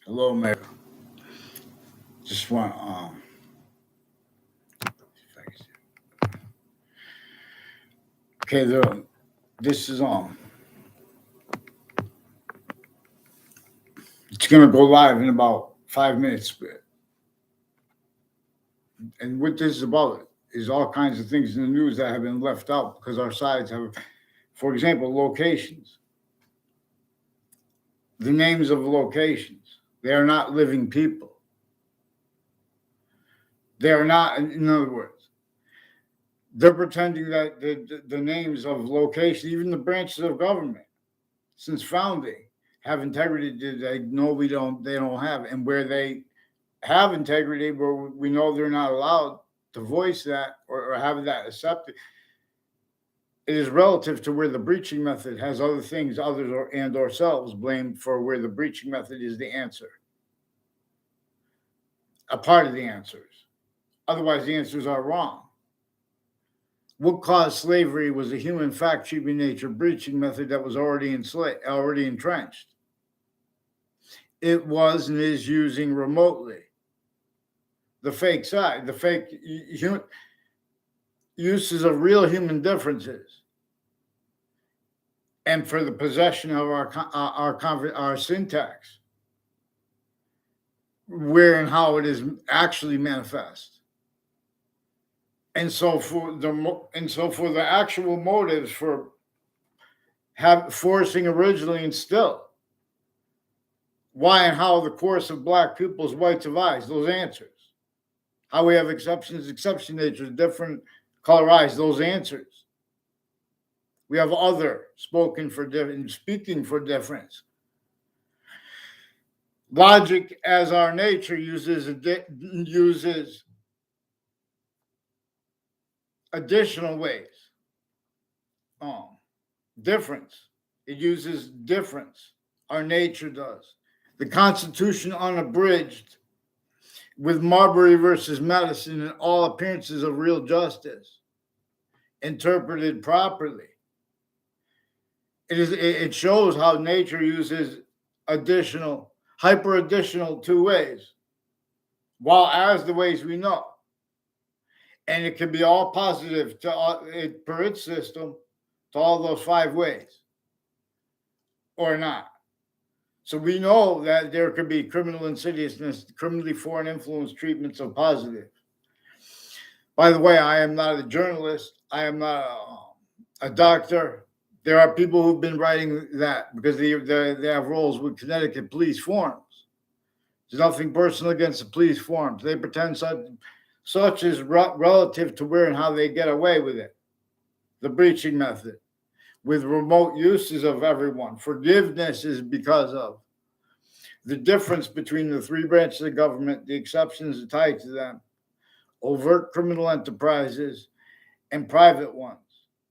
Hello, Mayor. Just want okay. This is it's gonna go live in about 5 minutes, and what this is about is all kinds of things in the news that have been left out because our sides have, for example, locations. The names of locations. They are not living people. They are not. In other words, they're pretending that the names of locations, even the branches of government, since founding, have integrity that they know we don't. They don't have, and where they have integrity, where we know they're not allowed to voice that or have that accepted, it is relative to where the breaching method has other things, others and ourselves blamed for where the breaching method is the answer, a part of the answers. Otherwise, the answers are wrong. What caused slavery was a human fact sheeping nature breaching method that was already already entrenched. It was and is using remotely the fake side, the fake human uses of real human differences, and for the possession of our syntax, where and how it is actually manifest. And so for the actual motives for forcing originally and still why and how the course of black people's whites of eyes, those answers. How we have exceptions, exception natures, different color eyes, those answers. We have other spoken for different, speaking for difference. Logic as our nature uses additional ways. Difference. It uses difference. Our nature does. The Constitution unabridged with Marbury versus Madison and all appearances of real justice, interpreted properly. It shows how nature uses additional, hyper additional two ways, while as the ways we know. And it can be all positive to per its system to all those five ways, or not. So we know that there could be criminal insidiousness, criminally foreign influence treatments of positive. By the way, I am not a journalist. I am not a doctor. There are people who've been writing that because they have roles with Connecticut police forms. There's nothing personal against the police forms. They pretend such is relative to where and how they get away with it. The breaching method with remote uses of everyone. Forgiveness is because of the difference between the three branches of government, the exceptions tied to them, overt criminal enterprises, and private ones.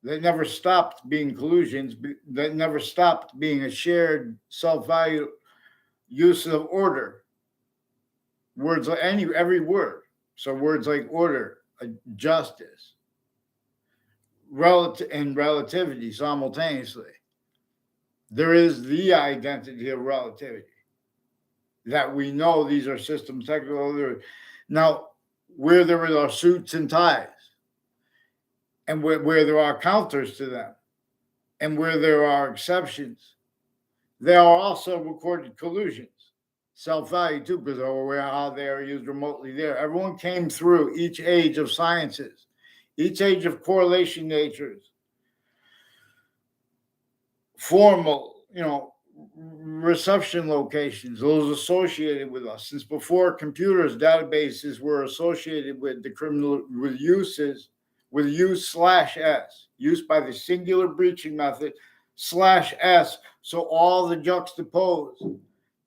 They never stopped being collusions. They never stopped being a shared self-value use of order. Words like every word. So words like order, justice, and relativity simultaneously. There is the identity of relativity that we know these are systems technical. Now, where there are suits and ties, and where there are counters to them, and where there are exceptions, there are also recorded collusions. Self-value too, because how they are used remotely there. Everyone came through each age of sciences, each age of correlation natures, formal, reception locations, those associated with us. Since before computers, databases were associated with the criminal with uses with use/s, used by the singular breaching method /s. So all the juxtaposed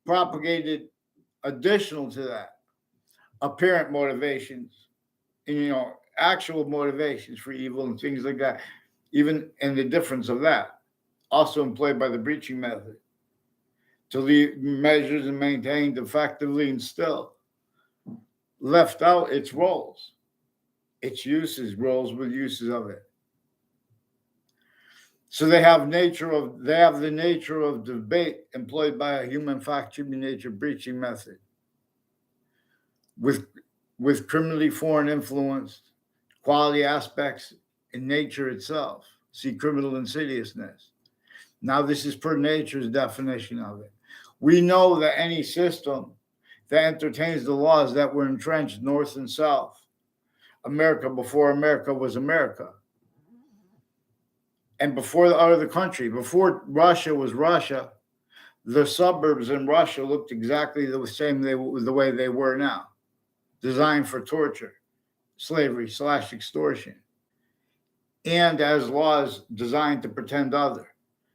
propagated additional to that apparent motivations and actual motivations for evil and things like that, even and the difference of that also employed by the breaching method to leave measures and maintained effectively and still left out its roles, its uses, roles with uses of it. So they have the nature of debate employed by a human fact-attributing nature breaching method with criminally foreign influenced quality aspects in nature itself. See criminal insidiousness. Now this is per nature's definition of it. We know that any system that entertains the laws that were entrenched north and south, America before America was America, and before the other country, before Russia was Russia, the suburbs in Russia looked exactly the same the way they were now, designed for torture, slavery / extortion, and as laws designed to pretend other,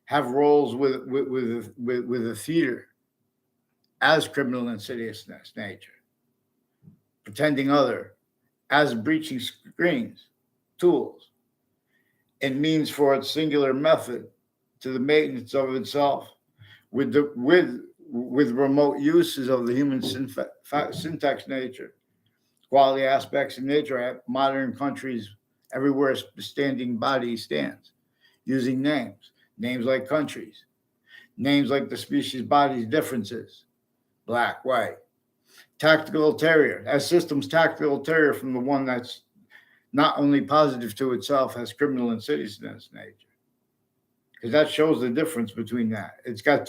have roles with a theater as criminal insidiousness nature, pretending other as breaching screens, tools, and means for its singular method to the maintenance of itself with remote uses of the human syntax nature, quality aspects of nature at modern countries everywhere standing body stands, using names like countries, names like the species body's differences, black, white, tactical ulterior, as systems tactical ulterior from the one that's not only positive to itself has criminal insidiousness nature. Because that shows the difference between that. It's got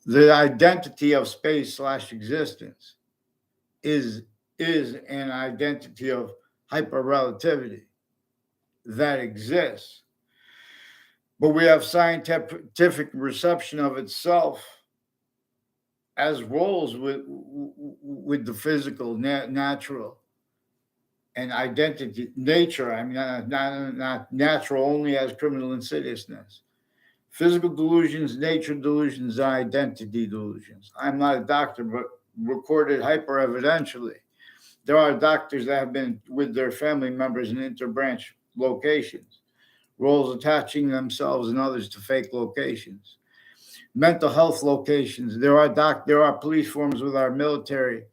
the identity of space / existence is an identity of hyperrelativity that exists. But we have scientific reception of itself as roles with the physical, natural, and identity, nature. I mean, not natural only as criminal insidiousness. Physical delusions, nature delusions, and identity delusions. I'm not a doctor, but recorded hyper-evidentially. There are doctors that have been with their family members in interbranch locations, roles attaching themselves and others to fake locations. Mental health locations. There are police forms with our military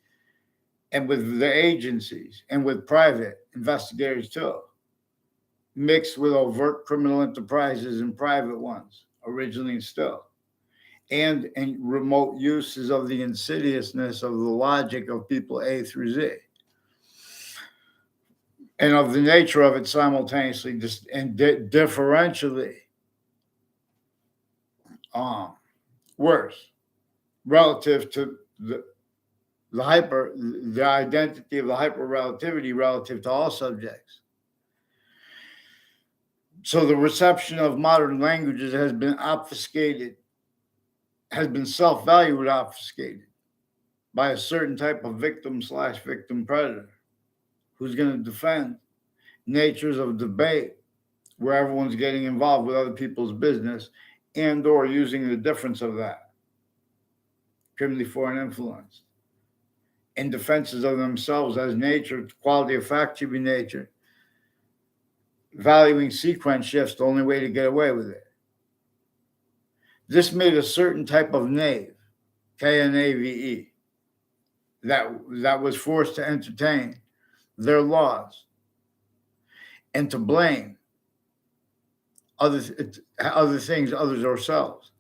and with the agencies and with private investigators too, mixed with overt criminal enterprises and private ones, originally and still, and remote uses of the insidiousness of the logic of people A through Z, and of the nature of it simultaneously and differentially worse relative to the identity of the hyperrelativity relative to all subjects. So the reception of modern languages has been obfuscated, has been self-valued obfuscated by a certain type of victim / victim predator who's going to defend natures of debate where everyone's getting involved with other people's business and or using the difference of that, criminally foreign influence, in defenses of themselves as nature, quality of fact-attributing nature, valuing sequence shifts the only way to get away with it. This made a certain type of knave, KNAVE, that was forced to entertain their laws and to blame other things, others, ourselves,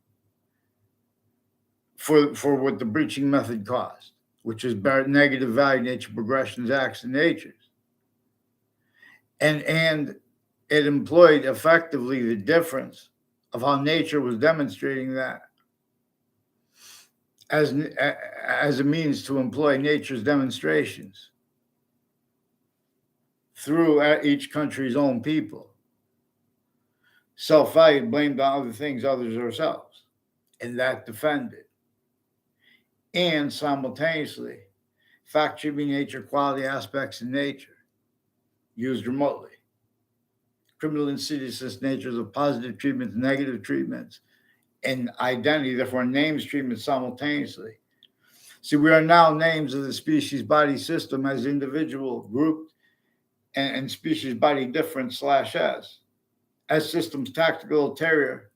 for what the breaching method caused, which is negative value nature progressions, acts, and natures. And it employed effectively the difference of how nature was demonstrating that as a means to employ nature's demonstrations through each country's own people. Self-value blamed on other things, others, ourselves, and that defended. And simultaneously, fact-attributing nature, quality aspects in nature, used remotely. Criminal insidiousness natures of positive treatments, negative treatments, and identity, therefore names treatment simultaneously. See, we are now names of the species body system as individual, grouped, and species body different / as systems tactical ulterior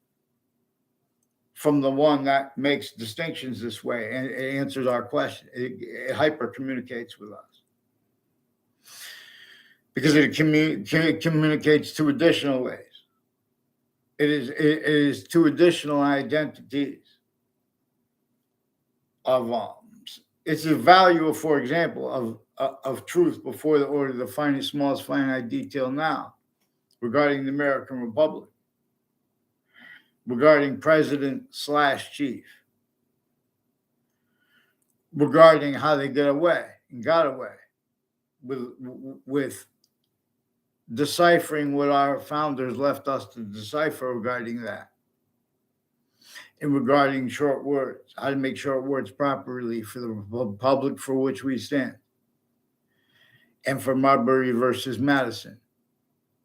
from the one that makes distinctions this way, and it answers our question. It hyper communicates with us because it communicates two additional ways. It is two additional identities of it's the value of, for example, of truth before the order, the finest, smallest finite detail now, regarding the American Republic, regarding president slash chief, regarding how they get away and got away with deciphering what our founders left us to decipher regarding that, and regarding short words, how to make short words properly for the republic for which we stand, and for Marbury versus Madison,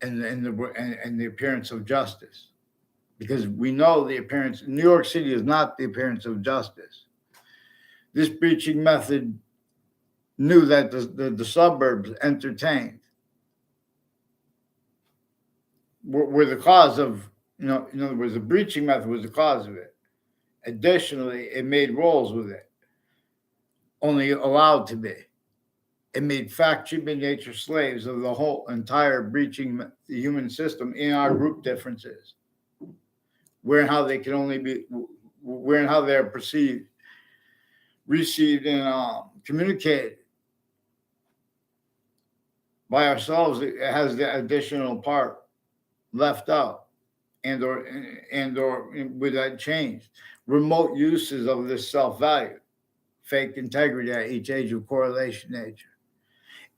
and the appearance of justice, because we know the appearance. New York City is not the appearance of justice. This breaching method knew that the suburbs entertained were the cause of, in other words, the breaching method was the cause of it. Additionally, it made roles with it, only allowed to be. It made fact human nature slaves of the whole entire breaching the human system in our group differences, where and how they can only be, where and how they're perceived, received, and communicated by ourselves. It has the additional part left out, and or with that changed. Remote uses of this self-value, fake integrity at each age of correlation nature.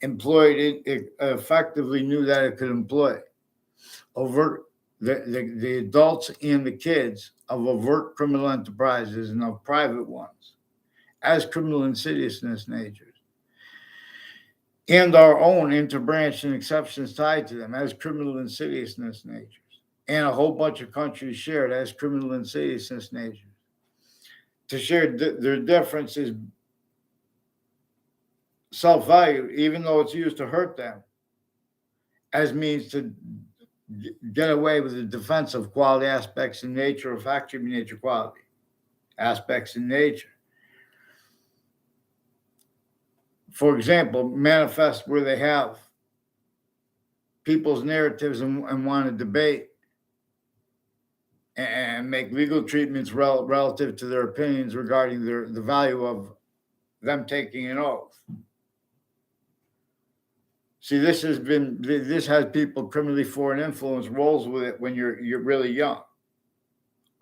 Employed it effectively knew that it could employ overt the adults and the kids of overt criminal enterprises and of private ones as criminal insidiousness natures, and our own interbranch and exceptions tied to them as criminal insidiousness natures, and a whole bunch of countries shared as criminal insidiousness natures. To share their differences, self-value, even though it's used to hurt them, as means to get away with the defense of quality aspects in nature, of factory nature quality aspects in nature. For example, manifest where they have people's narratives and want to debate and make legal treatments relative to their opinions regarding the value of them taking an oath. See, this has people criminally foreign influence roles with it when you're really young.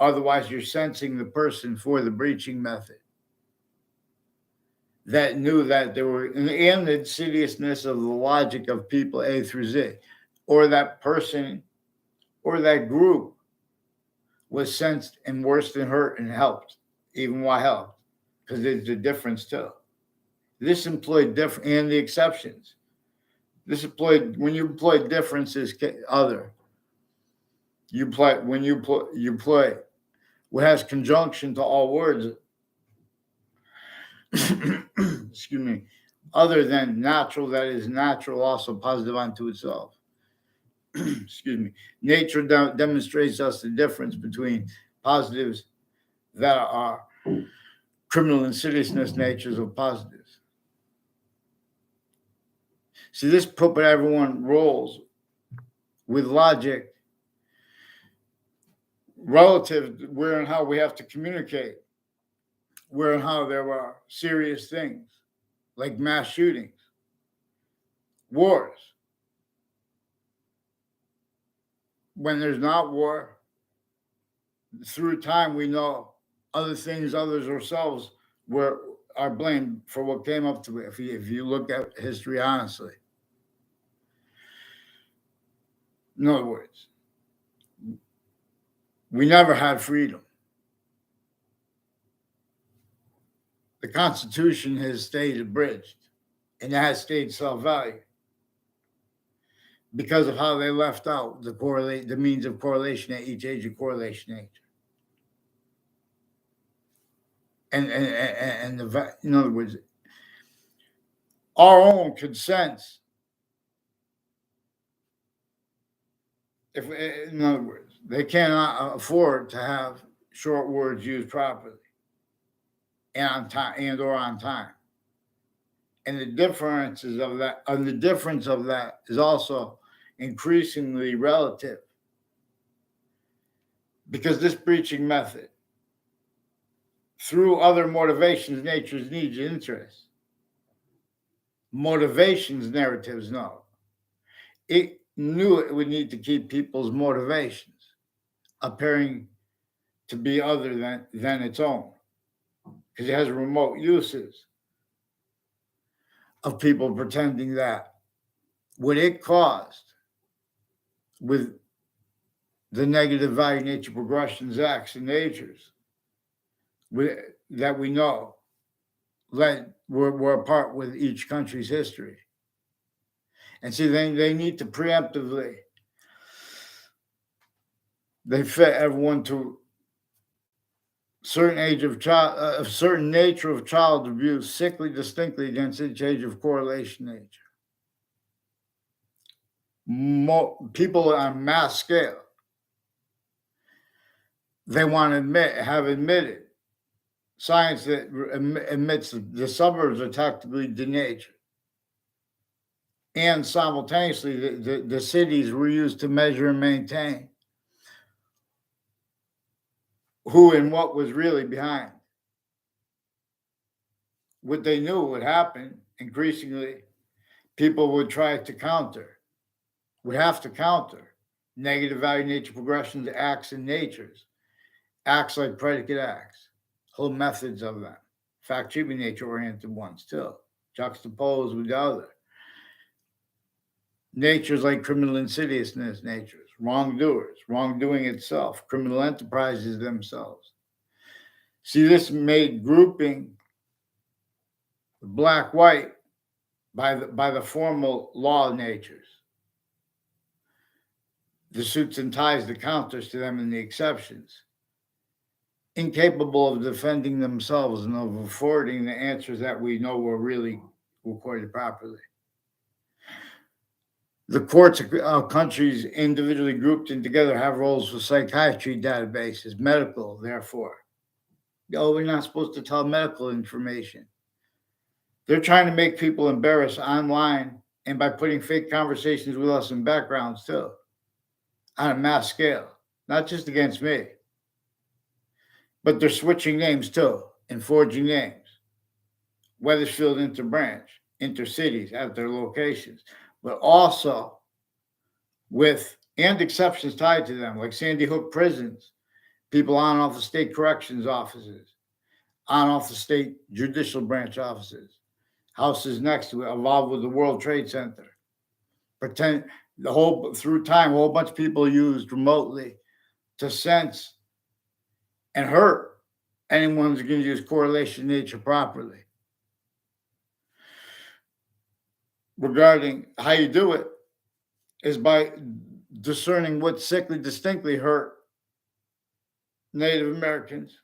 Otherwise, you're sensing the person for the breaching method that knew that there were, and the insidiousness of the logic of people A through Z, or that person or that group was sensed and worse than hurt and helped, even while helped, because there's a difference too. This employed different, and the exceptions. This employed, when you employ differences, other. You play when you play what has conjunction to all words. Excuse me. Other than natural, that is natural, also positive unto itself. Excuse me. Nature demonstrates us the difference between positives that are criminal insidiousness natures of positives. See, this put everyone roles with logic relative to where and how we have to communicate, where and how there are serious things like mass shootings, wars. When there's not war, through time we know other things, others ourselves are blamed for what came up to it. If you look at history honestly. In other words, we never had freedom. The Constitution has stayed abridged, and it has stayed self-value because of how they left out the means of correlation at each age of correlation nature. And in other words, our own consents. In other words, they cannot afford to have short words used properly and on time. And the differences of that, and the difference of that is also increasingly relative. Because this breaching method, through other motivations, nature's needs and interests, motivations, narratives, no. It knew it would need to keep people's motivations appearing to be other than its own, because it has remote uses of people pretending that what it caused with the negative value nature progressions, acts, and natures that we know were a part with each country's history. And see, they need to preemptively, they fit everyone to certain age of child, a certain nature of child abuse, sickly distinctly against each age of correlation nature. People on mass scale, they want to have admitted science that admits the suburbs are tactically denatured. And simultaneously, the cities were used to measure and maintain who and what was really behind. What they knew would happen, increasingly, people would try to would have to counter negative value nature progressions, acts, and natures. Acts like predicate acts, whole methods of them, fact treatment nature oriented ones too, juxtaposed with the other. Natures like criminal insidiousness natures, wrongdoers, wrongdoing itself, criminal enterprises themselves. See, this made grouping black white by the formal law natures, the suits and ties, the counters to them, and the exceptions, incapable of defending themselves and of affording the answers that we know were really recorded properly. The courts of countries individually grouped and together have roles for psychiatry databases, medical, therefore. Oh, we're not supposed to tell medical information. They're trying to make people embarrassed online and by putting fake conversations with us in backgrounds too, on a mass scale, not just against me. But they're switching names too and forging names. Weathersfield interbranch, intercities at their locations, but also and exceptions tied to them, like Sandy Hook prisons, people on off the state corrections offices, on off the state judicial branch offices, houses next to it, involved with the World Trade Center. Through time, a whole bunch of people used remotely to sense and hurt anyone who's going to use correlation nature properly. Regarding how you do it is by discerning what sickly distinctly hurt Native Americans,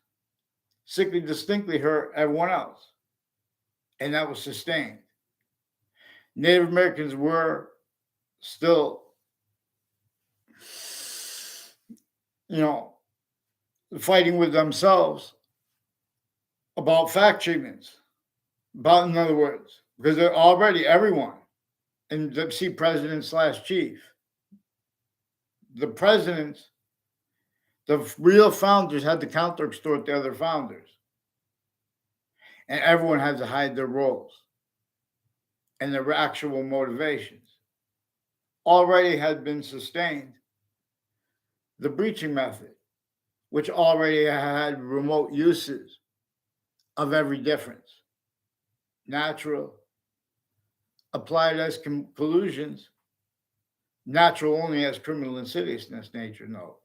sickly distinctly hurt everyone else. And that was sustained. Native Americans were still, fighting with themselves about fact treatments. In other words, because they're already everyone, and see president/chief. The presidents, the real founders had to counter extort the other founders. And everyone had to hide their roles and their actual motivations. Already had been sustained. The breaching method, which already had remote uses of every difference. Natural, applied as collusions, natural only as criminal insidiousness nature, no.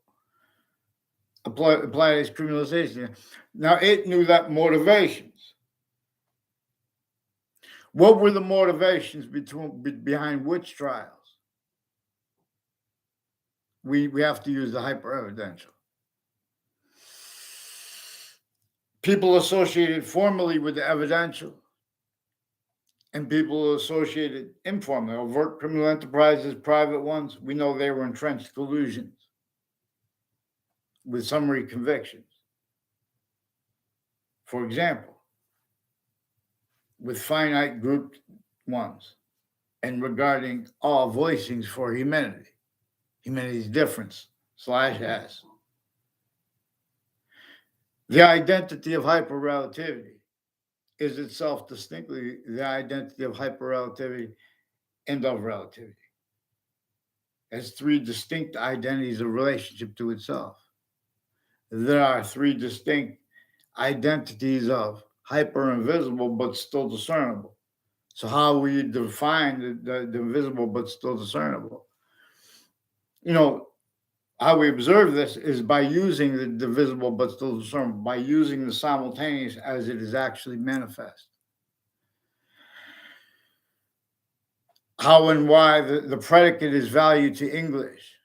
Applied as criminalization. Now it knew that motivations. What were the motivations behind which trials? We have to use the hyper-evidential. People associated formally with the evidential and people associated informally, overt criminal enterprises, private ones, we know they were entrenched collusions with summary convictions. For example, with finite grouped ones and regarding all voicings for humanity's difference /s. The identity of hyperrelativity is itself distinctly the identity of hyperrelativity and of relativity as three distinct identities of relationship to itself. There are three distinct identities of hyper invisible but still discernible. So how we define the invisible but still discernible? You know, how we observe this is by using the divisible but still discernible, by using the simultaneous as it is actually manifest. How and why the predicate is valued to English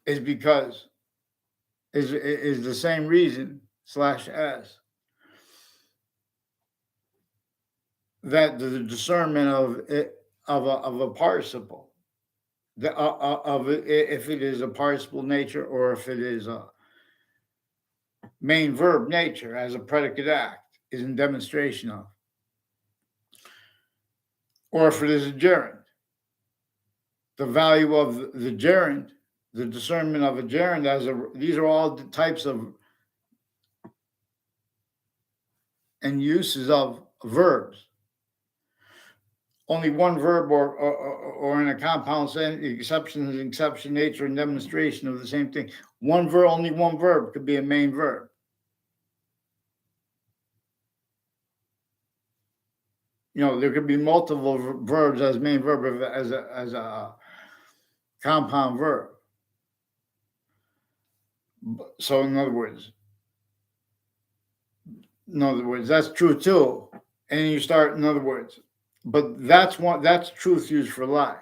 is because is the same reason /s that the discernment of it of a participle of if it is a participle nature or if it is a main verb nature as a predicate act is in demonstration of, or if it is a gerund. The value of the gerund, the discernment of a gerund these are all the types of and uses of verbs. Only one verb or in a compound sentence, exception is exception, nature, and demonstration of the same thing. One verb, only one verb could be a main verb. You know, there could be multiple verbs as main verb as a compound verb. So in other words, that's true too. And you start, in other words, but that's truth used for lie,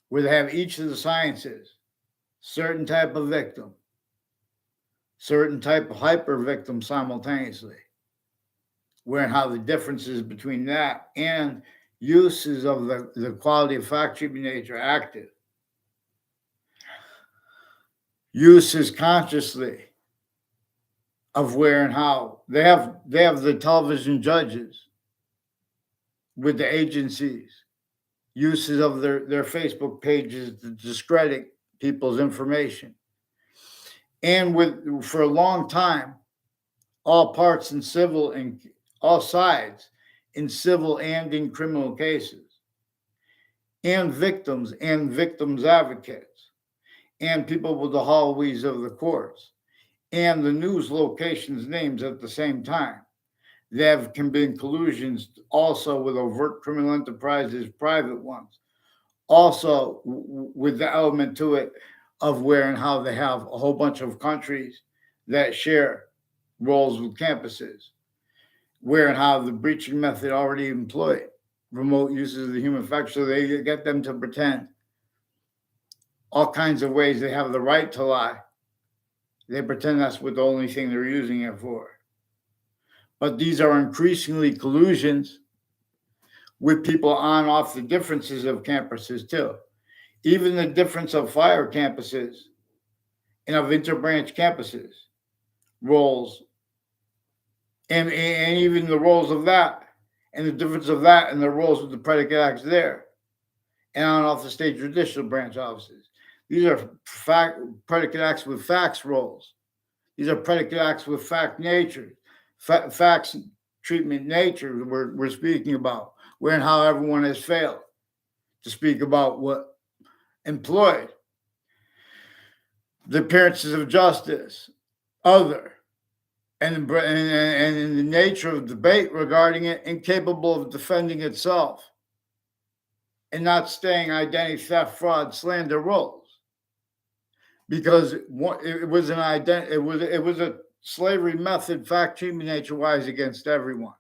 where they have each of the sciences, certain type of victim, certain type of hyper victim simultaneously, where and how the differences between that and uses of the quality of fact treatment nature active. Uses consciously of where and how they have the television judges with the agencies, uses of their Facebook pages to discredit people's information. And for a long time, all parts in civil and all sides in civil and in criminal cases, and victims advocates, and people with the hallways of the courts, and the news locations names at the same time. There have been collusions also with overt criminal enterprises, private ones, also with the element to it of where and how they have a whole bunch of countries that share roles with campuses, where and how the breaching method already employed, remote uses of the human factor, so they get them to pretend all kinds of ways they have the right to lie. They pretend that's what the only thing they're using it for. But these are increasingly collusions with people on off the differences of campuses too. Even the difference of fire campuses and of interbranch campuses roles, and even the roles of that, and the difference of that and the roles of the predicate acts there, and on off the state judicial branch offices. These are predicate acts with facts roles. These are predicate acts with fact nature, facts treatment nature we're speaking about, where and how everyone has failed to speak about what employed. The appearances of justice, other, and in the nature of debate regarding it, incapable of defending itself, and not staying identity theft, fraud, slander roles. Because it was a slavery method, fact treatment nature wise against everyone.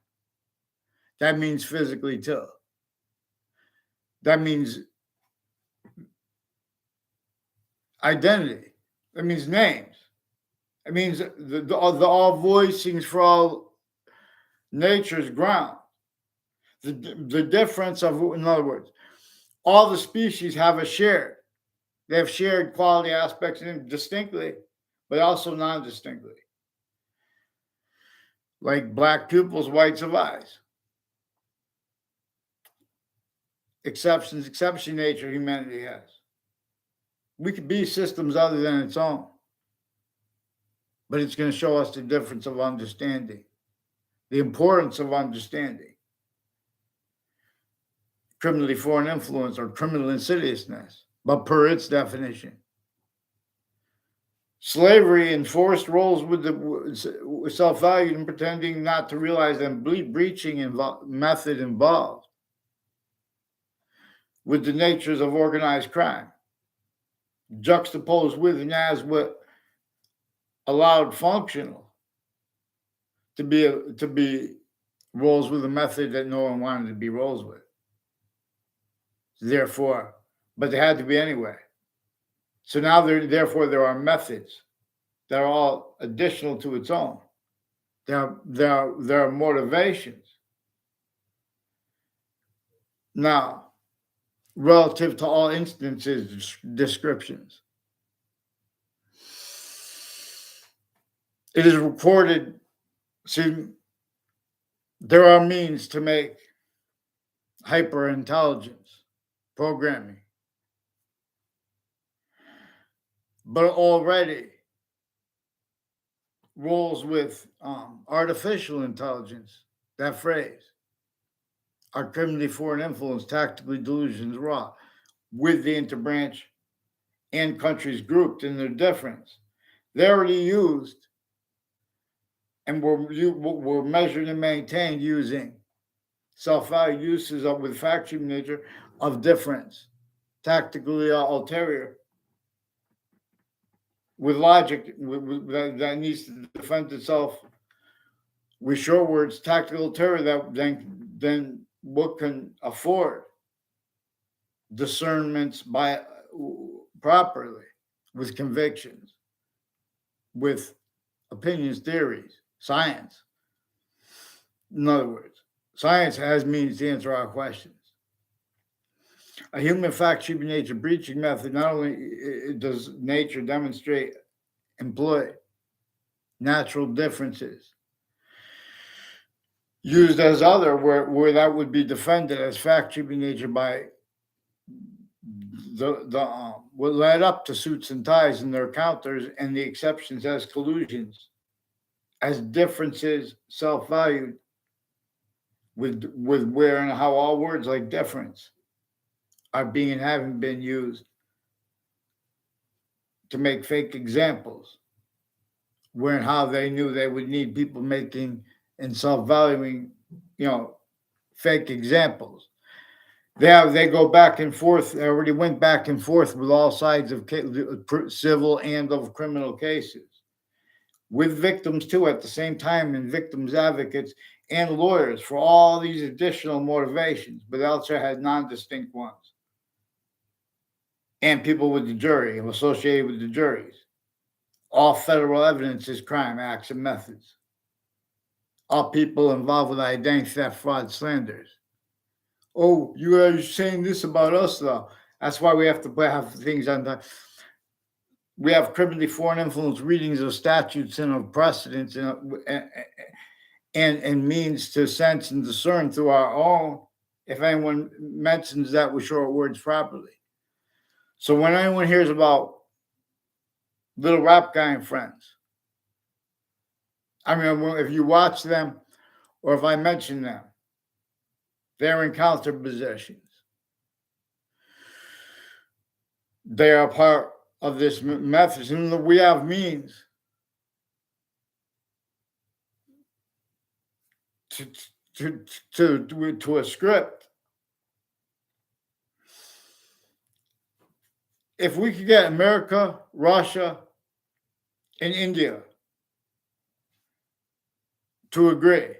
That means physically too. That means identity. That means names. It means the all voicings for all nature's ground. The difference of, in other words, all the species have a shared. They have shared quality aspects in them distinctly, but also non-distinctly. Like black pupils, whites of eyes. Exception nature humanity has. We could be systems other than its own. but it's going to show us the difference of understanding, the importance of understanding criminally foreign influence or criminal insidiousness, but per its definition. Slavery enforced roles with the self-value and pretending not to realize that breaching method involved with the natures of organized crime, juxtaposed with and as what allowed functional to be roles with a method that no one wanted to be roles with. Therefore, but they had to be anyway. So now therefore there are methods that are all additional to its own. There are motivations. Now, relative to all instances, descriptions. It is recorded. See, there are means to make hyperintelligence programming, but already roles with artificial intelligence, that phrase, are criminally foreign influence, tactically delusions raw, with the interbranch and countries grouped in their difference. They're already used and were measured and maintained using self-value uses of with factory nature of difference, tactically ulterior, with logic that needs to defend itself with short words, tactical terror that then what can afford discernments by properly with convictions, with opinions, theories, science. In other words, science has means to answer our questions. A human fact sheet nature breaching method not only does nature demonstrate, employ natural differences used as other where that would be defended as fact sheet nature by what led up to suits and ties and their counters and the exceptions as collusions, as differences self-valued with where and how all words like difference are being and having been used to make fake examples, where and how they knew they would need people making and self-valuing, fake examples. They go back and forth. They already went back and forth with all sides of civil and of criminal cases, with victims too at the same time, and victims advocates and lawyers for all these additional motivations, but also had non-distinct ones. And people with the jury and associated with the juries. All federal evidence is crime, acts, and methods. All people involved with identity theft, fraud, slanders. Oh, you are saying this about us, though. That's why we have to have things on the. We have criminally foreign influence readings of statutes and of precedents and means to sense and discern through our own, if anyone mentions that with short words properly. So when anyone hears about Little Rap Guy and Friends, I mean, if you watch them or if I mention them, they're in counter positions. They are part of this method. And we have means to a script. If we could get America, Russia, and India to agree,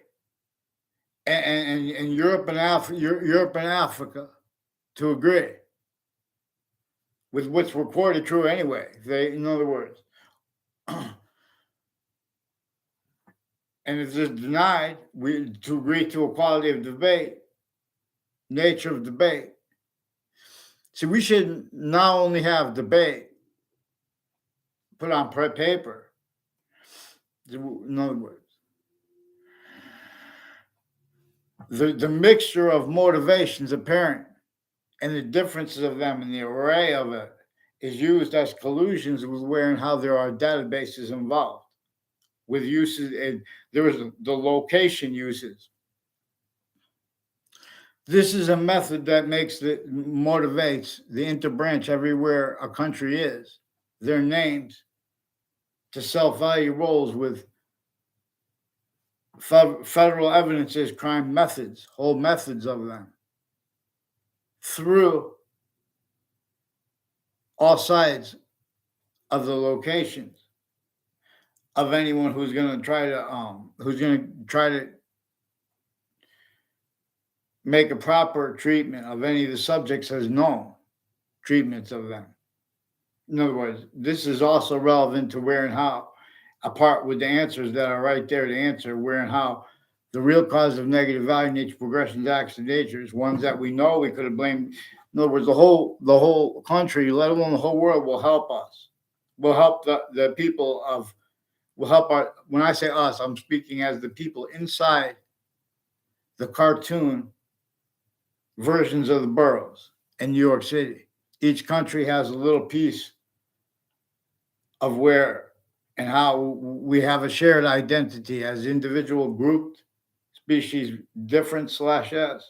and Europe and Africa to agree with what's recorded true anyway. In other words, and if it's denied, to agree to equality of debate, nature of debate. See, we should not only have debate put on paper. In other words, the mixture of motivations apparent and the differences of them and the array of it is used as collusions with where and how there are databases involved. with uses, and there was the location uses. This is a method that motivates the interbranch everywhere a country is, their names, to self-value roles with federal evidences, crime methods, whole methods of them, through all sides of the locations of anyone who's going to try to make a proper treatment of any of the subjects as known treatments of them. In other words, this is also relevant to where and how, apart with the answers that are right there to answer, where and how the real cause of negative value nature progressions, acts of nature is ones that we know we could have blamed. In other words, the whole country, let alone the whole world, will help us. Will help the people of, will help our, when I say us, I'm speaking as the people inside the cartoon versions of the boroughs in New York City. Each country has a little piece of where and how we have a shared identity as individual grouped species different /s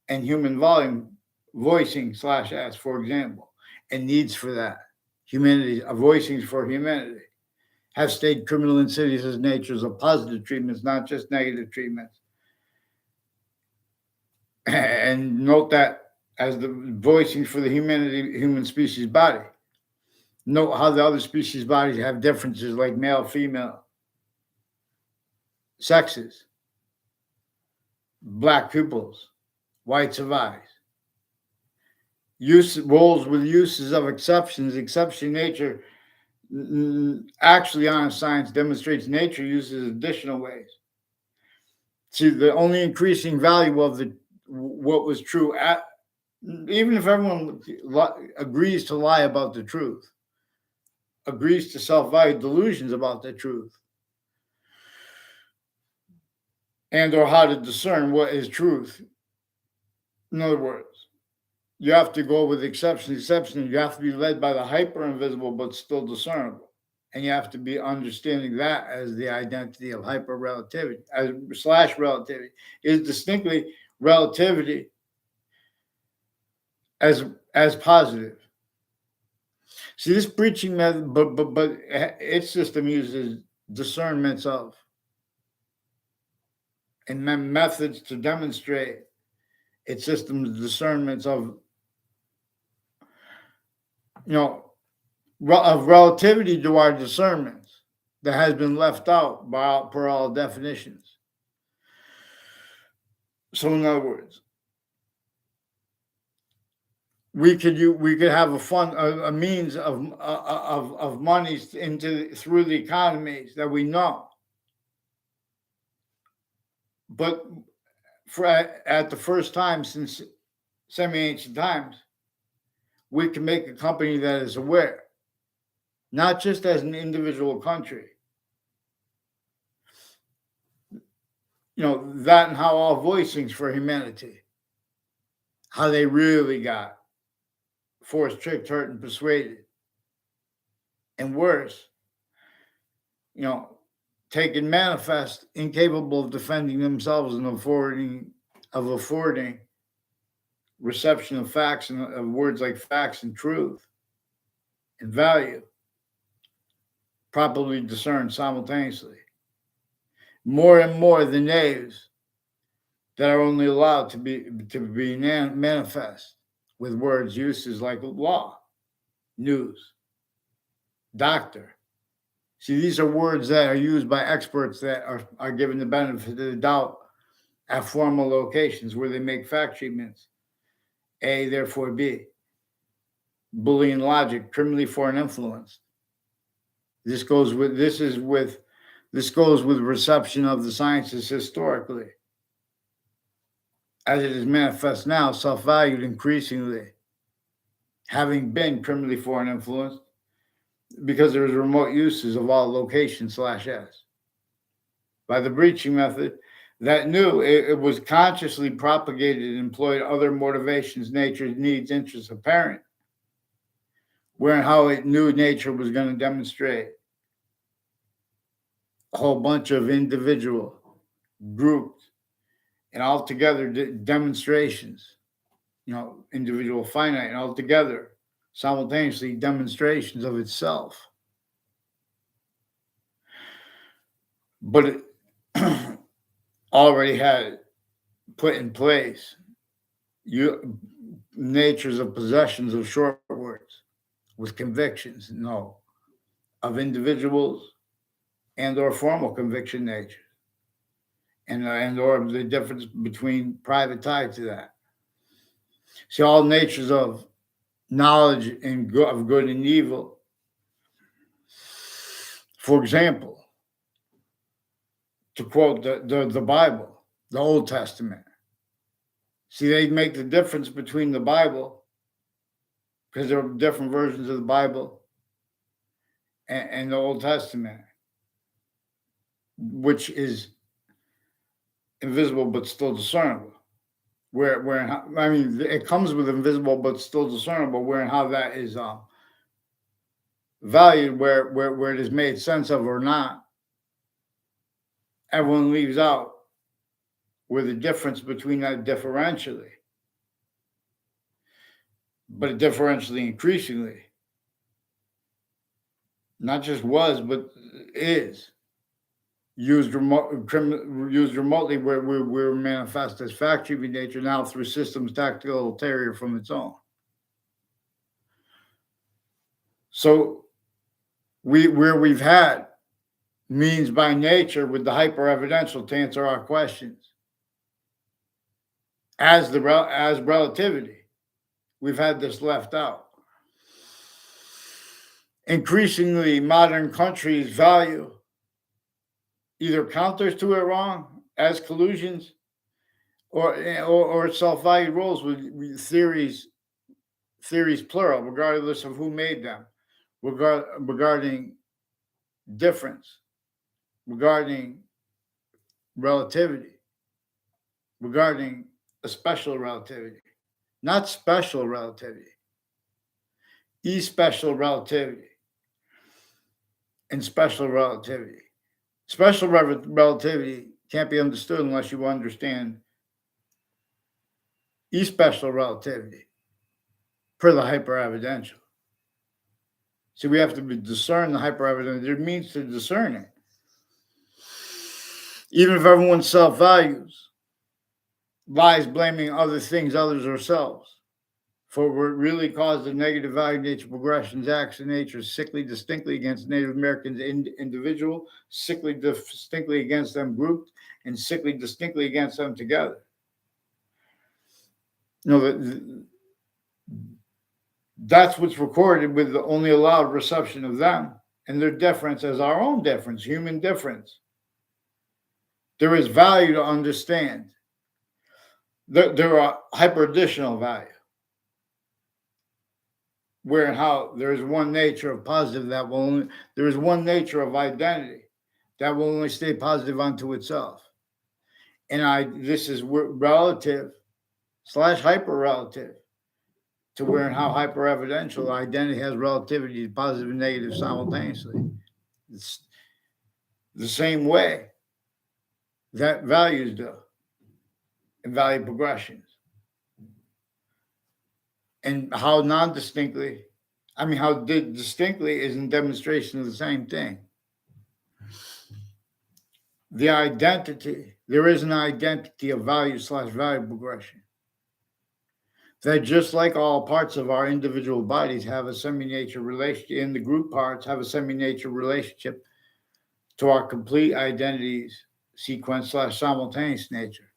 and human volume voicing /s, for example, and needs for that. Humanity, voicings for humanity, have stayed criminal insidious as natures of positive treatments, not just negative treatments. And note that as the voicing for the human species body. Note how the other species bodies have differences like male, female, sexes, black pupils, whites of eyes. Use roles with uses of exceptions. Exception nature, actually, honest science demonstrates nature uses additional ways. See, the only increasing value of what was true, even if everyone agrees to lie about the truth, agrees to self-value delusions about the truth, and or how to discern what is truth. In other words, you have to go with exception. You have to be led by the hyper-invisible but still discernible. And you have to be understanding that as the identity of hyper-relativity, / relativity, is distinctly relativity as positive. See, this breaching method, but its system uses discernments of and methods to demonstrate its system's discernments of, of relativity to our discernments that has been left out per all definitions. So, in other words, we could have a means of money through the economies that we know, but at the first time since semi-ancient times, we can make a company that is aware, not just as an individual country. That and how all voicings for humanity, how they really got forced, tricked, hurt, and persuaded. And worse, taken manifest, incapable of defending themselves and affording reception of facts and of words like facts and truth and value, properly discerned simultaneously. More and more the knaves that are only allowed to be manifest with words uses like law, news, doctor. See, these are words that are used by experts that are given the benefit of the doubt at formal locations where they make fact treatments. A, therefore B. Boolean logic, criminally foreign influence. This goes with reception of the sciences historically. As it is manifest now, self-valued increasingly, having been criminally foreign influenced, because there is remote uses of all locations /s. By the breaching method, that knew it was consciously propagated and employed other motivations, nature's needs, interests apparent, where and how it knew nature was going to demonstrate a whole bunch of individual, grouped, and altogether demonstrations, individual, finite, and altogether simultaneously demonstrations of itself. But it already had put in place natures of possessions of short words with convictions, of individuals and or formal conviction nature, and or the difference between private tied to that. See, all natures of knowledge and of good and evil. For example, to quote the Bible, the Old Testament. See, they make the difference between the Bible, because there are different versions of the Bible, and the Old Testament, which is invisible but still discernible. It comes with invisible but still discernible, where and how that is valued, where it is made sense of or not. Everyone leaves out where the difference between that differentially, but differentially increasingly, not just was, but is used remotely, where we're manifest as fact in nature now through systems tactical ulterior from its own. So where we've had means by nature with the hyper evidential to answer our questions as relativity, we've had this left out. Increasingly, modern countries value either counters to it wrong as collusions, or self-valued roles with theories plural, regardless of who made them, regarding difference, regarding relativity, regarding a special relativity, not special relativity, special relativity, and special relativity. Special relativity can't be understood unless you understand special relativity per the hyper-evidential. So we have to discern the hyper-evidential. It means to discern it. Even if everyone self-values, lies blaming other things, others, or selves, for what really caused the negative value nature progressions, acts in nature, sickly distinctly against Native Americans individual, sickly distinctly against them grouped, and sickly distinctly against them together. That's what's recorded with the only allowed reception of them and their difference as our own difference, human difference. There is value to understand. There are hyper-additional value, where and how there is one nature of positive there is one nature of identity that will only stay positive unto itself. And this is relative / hyper-relative to where and how hyper-evidential identity has relativity, positive and negative simultaneously. It's the same way that values do, and value progressions. And how distinctly is in demonstration of the same thing. The identity, there is an identity of value / value progression. That just like all parts of our individual bodies have a semi-nature relationship, and the group parts have a semi-nature relationship to our complete identities sequence / simultaneous nature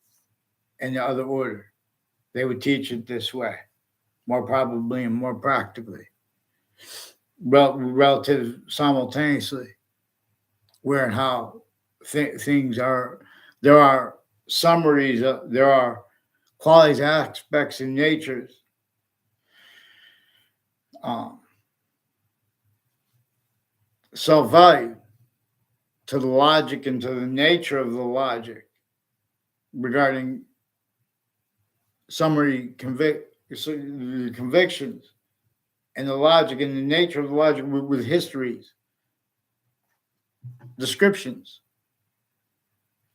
in the other order. They would teach it this way, more probably and more practically, relative simultaneously, where and how things are. There are summaries, there are qualities, aspects, and natures self-value to the logic and to the nature of the logic regarding summary convictions and the logic and the nature of the logic with histories descriptions.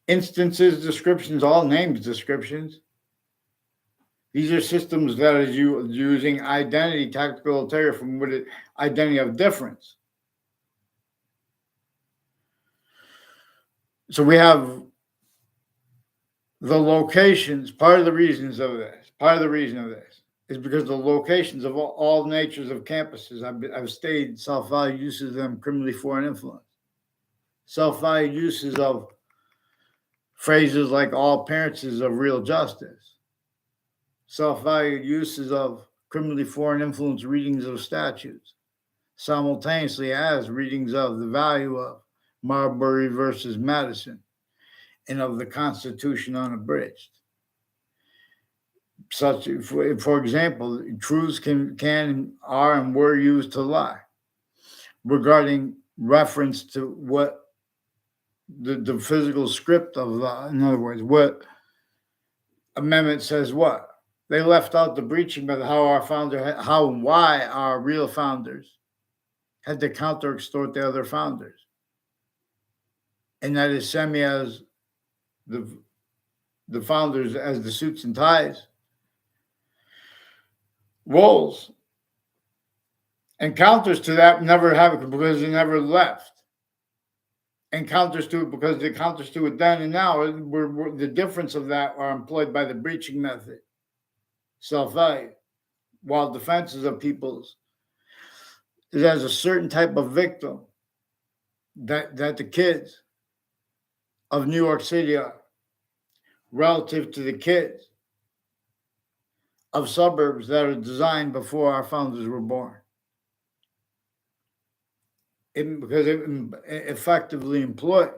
Instances, descriptions, all names, descriptions. These are systems that are using identity, tactical ulterior from what it, identity of difference. So we have the locations. Part of the reason of this is because the locations of all natures of campuses. I've stated self-value uses of them criminally foreign influence. Self-value uses of phrases like all appearances of real justice. Self-valued uses of criminally foreign influence readings of statutes, simultaneously as readings of the value of Marbury versus Madison and of the Constitution unabridged. Such, for example, truths can, are, and were used to lie regarding reference to what the physical script of, in other words, what amendment says what. They left out the breaching method, how and why our real founders had to counter extort the other founders. And that is semi as the founders as the suits and ties roles. And counters to that never happened because they never left. And counters to it because the counters to it then and now, the difference of that are employed by the breaching method, self-value, while defenses of people's is as a certain type of victim that the kids of New York City are relative to the kids of suburbs that are designed before our founders were born. Because it effectively employed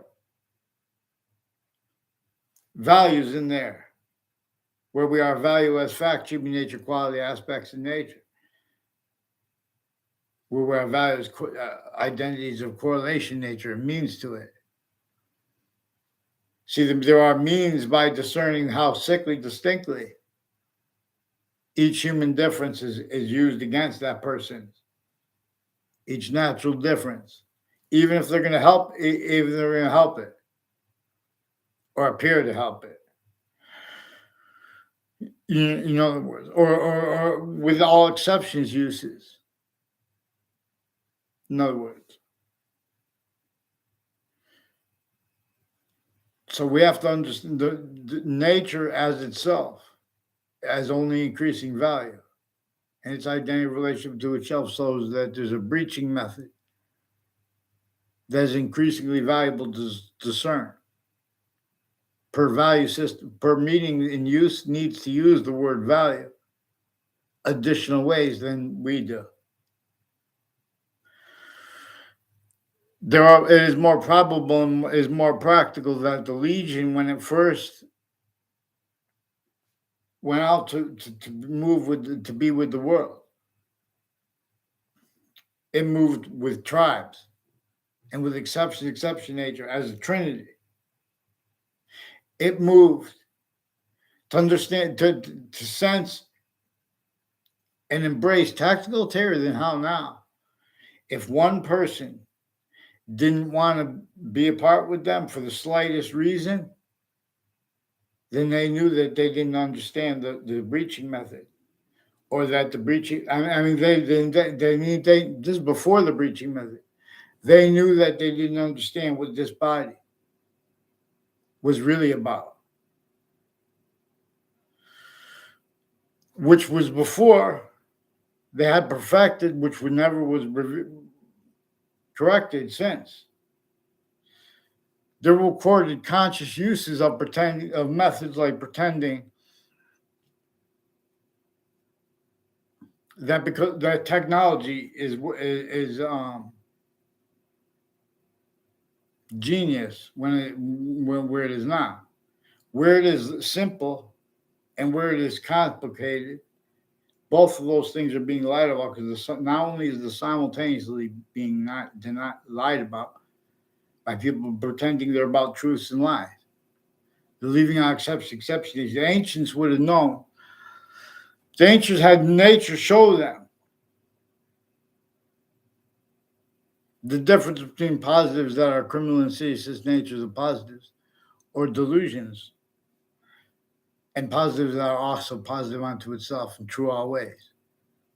values in there where we are value as fact, human nature, quality, aspects of nature, where we are values, identities of correlation, nature, and means to it. See, there are means by discerning how sickly distinctly each human difference is used against that person. Each natural difference, even if they're going to help, even if they're going to help it or appear to help it. In other words, or with all exceptions uses. In other words. So we have to understand the nature as itself as only increasing value. And its identity relationship to itself shows that there's a breaching method that is increasingly valuable to discern. Per value system, per meaning in use needs to use the word value additional ways than we do. It is more probable and is more practical that the Legion, when it first went out to move to be with the world, it moved with tribes and with exception nature as a trinity. It moved to understand, to sense and embrace tactical terror. Then how now? If one person didn't want to be apart with them for the slightest reason, then they knew that they didn't understand the breaching method, or that the breaching. I mean, they this is before the breaching method. They knew that they didn't understand what this body was really about, which was before they had perfected, which never was corrected since. There were recorded conscious uses of methods like pretending that because that technology is genius where it is not, where it is simple and where it is complicated. Both of those things are being lied about because not only is the simultaneously being not lied about by people pretending they're about truths and lies. They're leaving out exceptions. The ancients would have known. The ancients had nature show them The difference between positives that are criminal and seditious natures of positives or delusions and positives that are also positive unto itself and true always,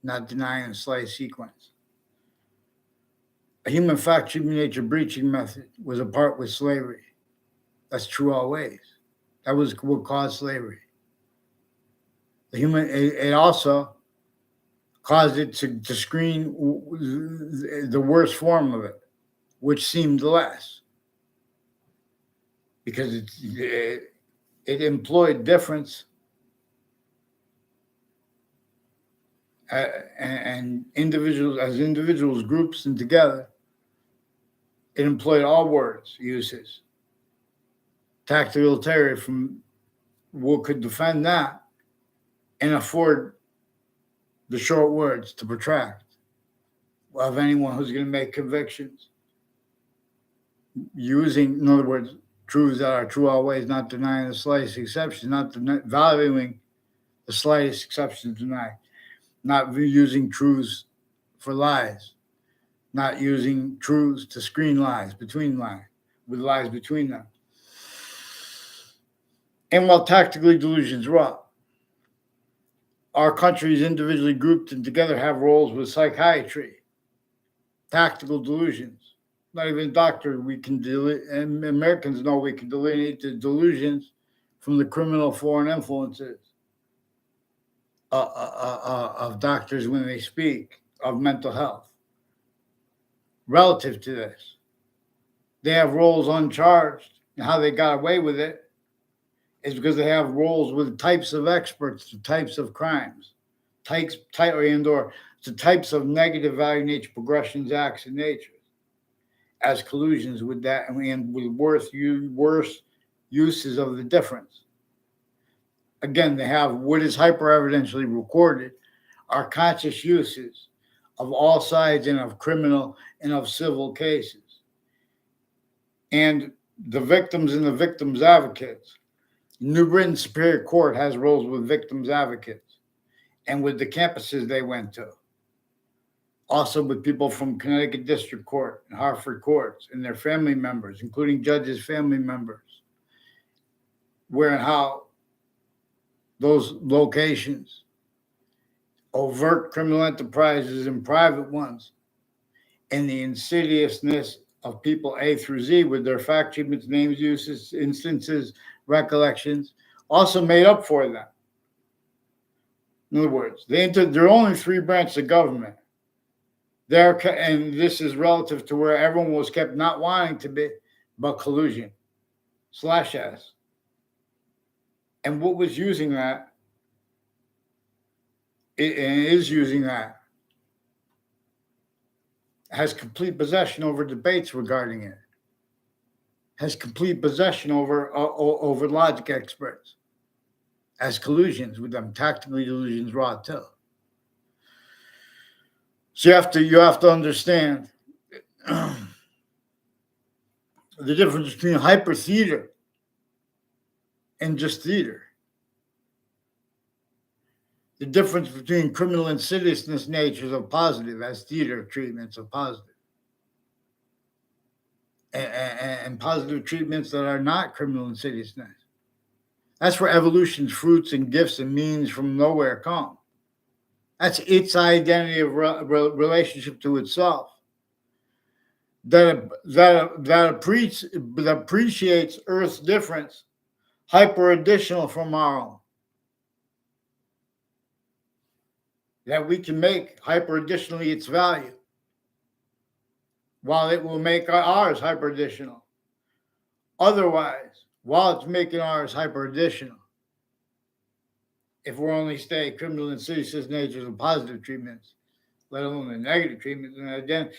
not denying the slight sequence. A human fact, human nature breaching method was a part with slavery. That's true always. That was what caused slavery. It also caused it to screen the worst form of it, which seemed less, because it employed difference and individuals, groups, and together. It employed all words, uses, tactical terror from what could defend that and afford the short words to protract of anyone who's going to make convictions. Using, in other words, truths that are true always, not denying the slightest exception, not valuing the slightest exception denied, not using truths for lies, not using truths to screen lies, with lies between them. And while tactically delusions wrought, our countries individually grouped and together have roles with psychiatry, tactical delusions. Not even a doctor, and Americans know we can delineate the delusions from the criminal foreign influences of doctors when they speak of mental health. Relative to this, they have roles uncharged, and how they got away with it is because they have roles with types of experts to types of crimes, or to types of negative value nature progressions, acts, and nature, as collusions with that and with worse uses of the difference. Again, they have what is hyper-evidentially recorded are conscious uses of all sides and of criminal and of civil cases. And the victims and the victims' advocates. New Britain Superior Court has roles with victims' advocates and with the campuses they went to. Also with people from Connecticut District Court and Hartford courts and their family members, including judges' family members, where and how those locations, overt criminal enterprises and private ones, and the insidiousness of people A through Z with their fact treatments, names, uses, instances, recollections, also made up for them. In other words, there are only three branches of government. And this is relative to where everyone was kept not wanting to be, but collusion, /S. And what was using that, and is using that, has complete possession over debates regarding it, has complete possession over logic experts, as collusions with them, tactically delusions raw too. So you have to understand the difference between hyper theater and just theater. The difference between criminal insidiousness natures of positive as theater treatments of positive. And positive treatments that are not criminal insidiousness. That's where evolution's fruits and gifts and means from nowhere come. That's its identity of relationship to itself. That appreciates Earth's difference, hyper additional from our own. That we can make hyper additionally its value, while it will make ours hyper additional. Otherwise, while it's making ours hyper additional, if we're only staying criminal and seditious natures of positive treatments, let alone the negative treatments, and again,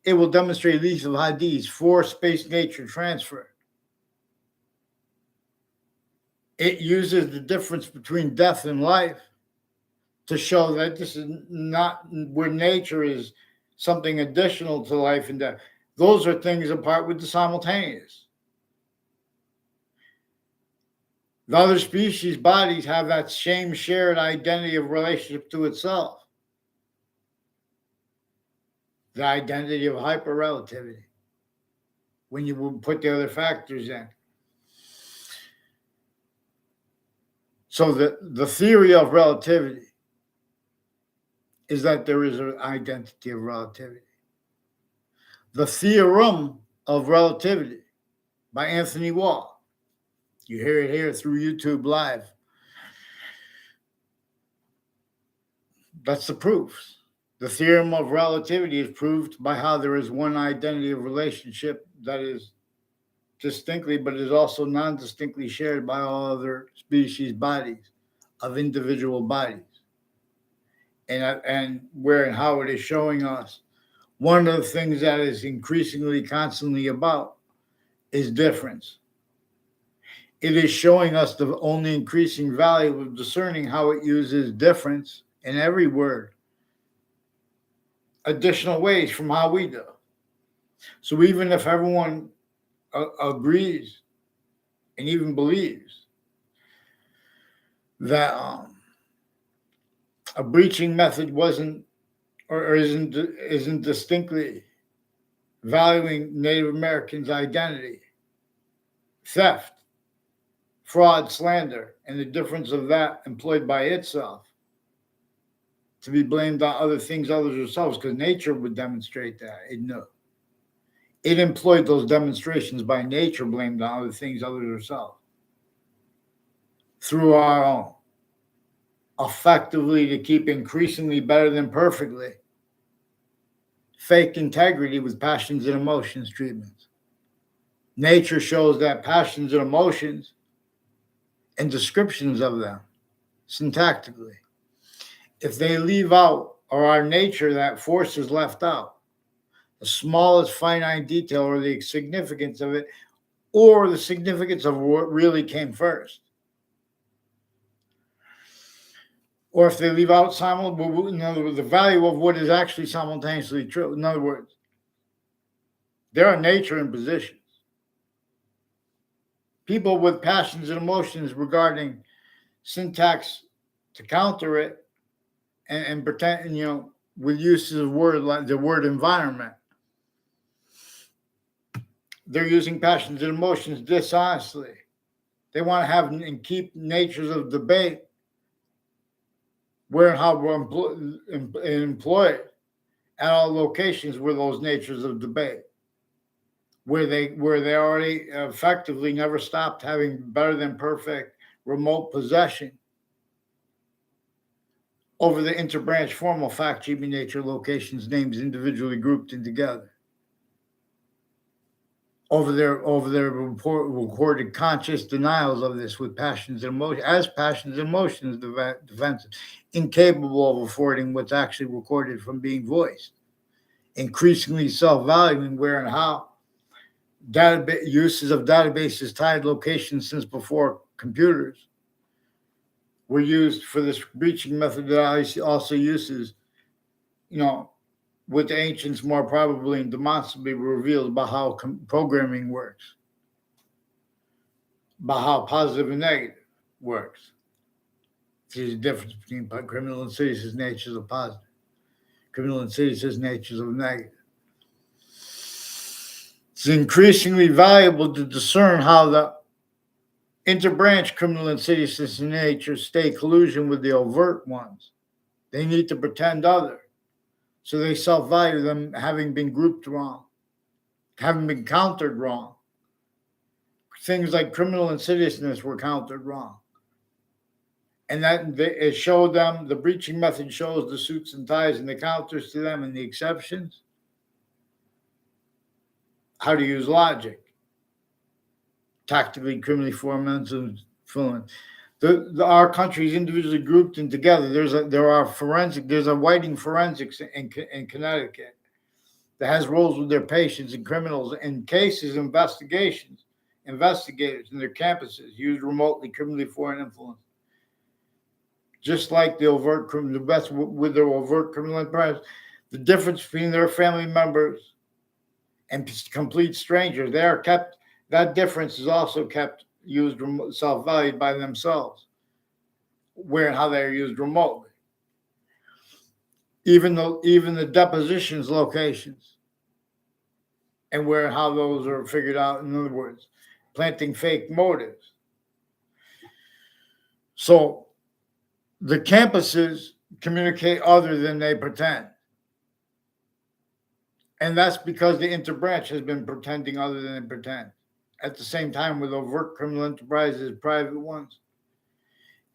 it will demonstrate these of hadiths for space nature transfer. It uses the difference between death and life to show that this is not where nature is something additional to life and death. Those are things apart with the simultaneous. The other species bodies have that same shared identity of relationship to itself. the identity of hyperrelativity when you would put the other factors in. So the theory of relativity is that there is an identity of relativity. The theorem of relativity by Anthony Wall. You hear it here through YouTube Live. That's the proofs. The theorem of relativity is proved by how there is one identity of relationship that is distinctly, but is also non-distinctly shared by all other species bodies of individual bodies. And where and how it is showing us, one of the things that is increasingly constantly about is difference. It is showing us the only increasing value of discerning how it uses difference in every word, additional ways from how we do. So even if everyone agrees and even believes that a breaching method wasn't or isn't distinctly valuing Native Americans' identity, theft, fraud, slander, and the difference of that employed by itself to be blamed on other things other than ourselves, because nature would demonstrate that. It knew. It employed those demonstrations by nature blamed on other things other than ourselves through our own, effectively to keep increasingly better than perfectly fake integrity with passions and emotions treatments. Nature shows that passions and emotions and descriptions of them syntactically, if they leave out, or our nature, that force is left out, the smallest finite detail or the significance of it, or the significance of what really came first. Or if they leave out in other words, the value of what is actually simultaneously true. In other words, there are nature and positions. People with passions and emotions regarding syntax to counter it and pretend, with uses of word like the word environment, they're using passions and emotions dishonestly. They want to have and keep natures of debate where and how we're employed at all locations where those natures of debate, where they already effectively never stopped having better than perfect remote possession over the interbranch formal fact keeping nature locations names individually grouped and together. Over their recorded conscious denials of this with passions and emotions, as passions and emotions defensive, incapable of affording what's actually recorded from being voiced, increasingly self-valuing where and how uses of databases tied locations since before computers were used for this breaching method that also uses, with the ancients more probably and demonstrably revealed about how programming works, about how positive and negative works. There's a difference between criminal and seditious natures of positive, criminal and seditious natures of negative. It's increasingly valuable to discern how the interbranch criminal and seditious natures stay collusion with the overt ones. They need to pretend other. So they self-value them having been grouped wrong, having been countered wrong. Things like criminal insidiousness were countered wrong. And that it showed them, the breaching method shows the suits and ties and the counters to them and the exceptions, how to use logic, tactically, criminally formed, and fluent. Our countries individually grouped and together. There's a Whiting Forensics in Connecticut that has roles with their patients and criminals in cases, investigators in their campuses used remotely criminally foreign influence. Just like the overt criminal, the best with their overt criminal enterprise, the difference between their family members and complete strangers, that difference is also kept used self-valued by themselves, where and how they are used remotely. even the depositions locations and where how those are figured out. In other words, planting fake motives. So the campuses communicate other than they pretend. And that's because the interbranch has been pretending other than they pretend. At the same time, with overt criminal enterprises, private ones,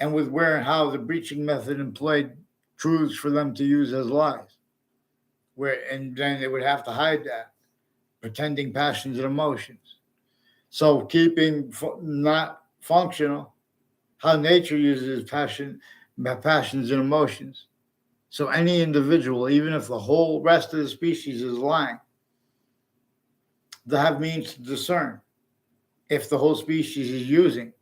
and with where and how the breaching method employed truths for them to use as lies. And then they would have to hide that, pretending passions and emotions. So keeping not functional, how nature uses passions and emotions. So any individual, even if the whole rest of the species is lying, they have means to discern if the whole species is using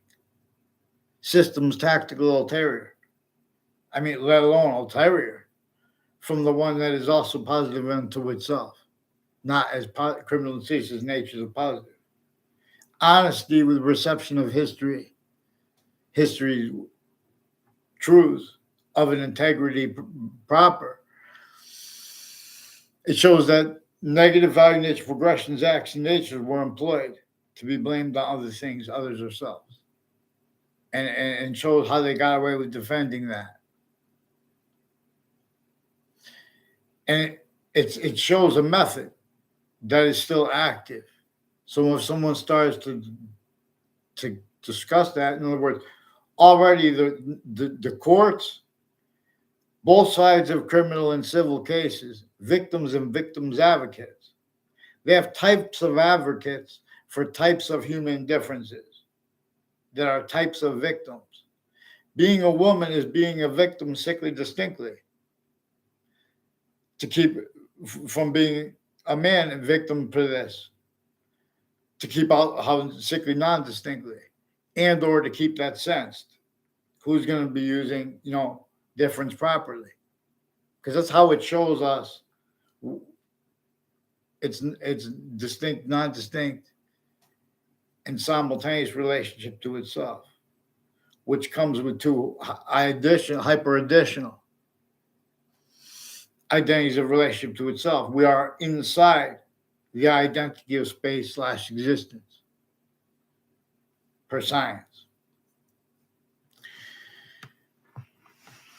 systems tactical ulterior. Let alone ulterior, from the one that is also positive unto itself, not as criminal and ceases natures of positive. Honesty with reception of history's truths of an integrity proper. It shows that negative value nature progressions, acts, and natures were employed to be blamed on other things, others, or selves. And shows how they got away with defending that. And it shows a method that is still active. So if someone starts to discuss that, in other words, already the courts, both sides of criminal and civil cases, victims and victims advocates, they have types of advocates for types of human differences that are types of victims. Being a woman is being a victim sickly distinctly, to keep from being a man and victim to this, to keep out how sickly non-distinctly, and or to keep that sensed. Who's going to be using, difference properly? Because that's how it shows us it's distinct, non-distinct, and simultaneous relationship to itself, which comes with two hyper-additional identities of relationship to itself. We are inside the identity of space/existence per science.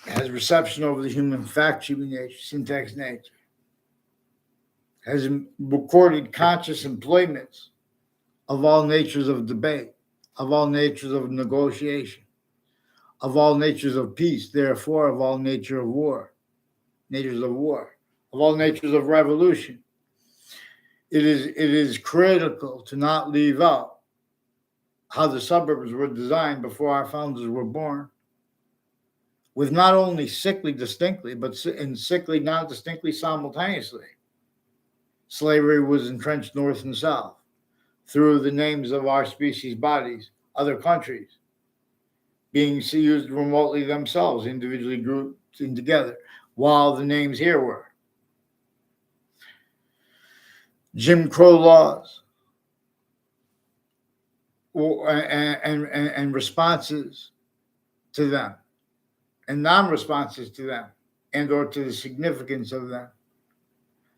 It has reception over the human fact sheet nature, syntax nature. Has recorded conscious employments of all natures of debate, of all natures of negotiation, of all natures of peace, therefore of all natures of war, of all natures of revolution. It is critical to not leave out how the suburbs were designed before our founders were born, with not only sickly distinctly, but in sickly non-distinctly simultaneously. Slavery was entrenched north and south through the names of our species' bodies, other countries being used remotely themselves, individually grouped in together, while the names here were. Jim Crow laws and responses to them, and non-responses to them, and or to the significance of them.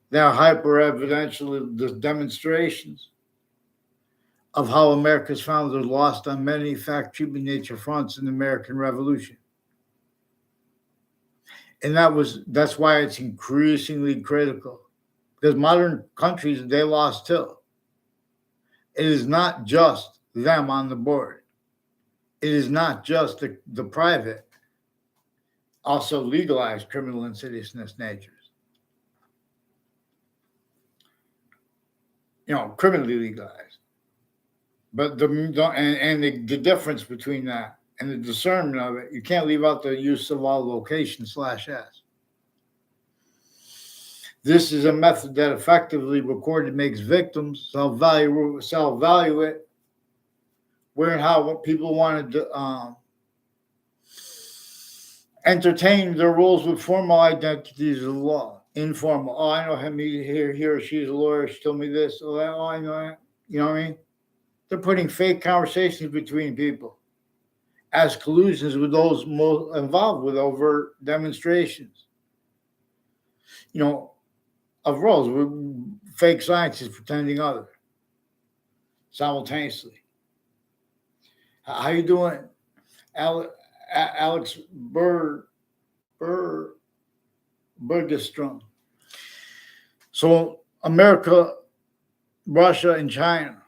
They are hyper-evidential demonstrations of how America's founders lost on many fact-keeping nature fronts in the American Revolution. And that's why it's increasingly critical, because modern countries, they lost too. It is not just them on the board. It is not just the private, also legalized criminal insidiousness natures. Criminally legalized. But the difference between that and the discernment of it, you can't leave out the use of all location/s. This is a method that effectively recorded makes victims self-value it, where and how people wanted to entertain their roles with formal identities of the law. Informal. Oh, I know him. He or she is a lawyer. She told me this. Oh, I know that. You know what I mean? They're putting fake conversations between people as collusions with those most involved with overt demonstrations. you know, of roles with fake scientists pretending other simultaneously. How you doing, Alex Bur, Bergstrom? So America, Russia, and China,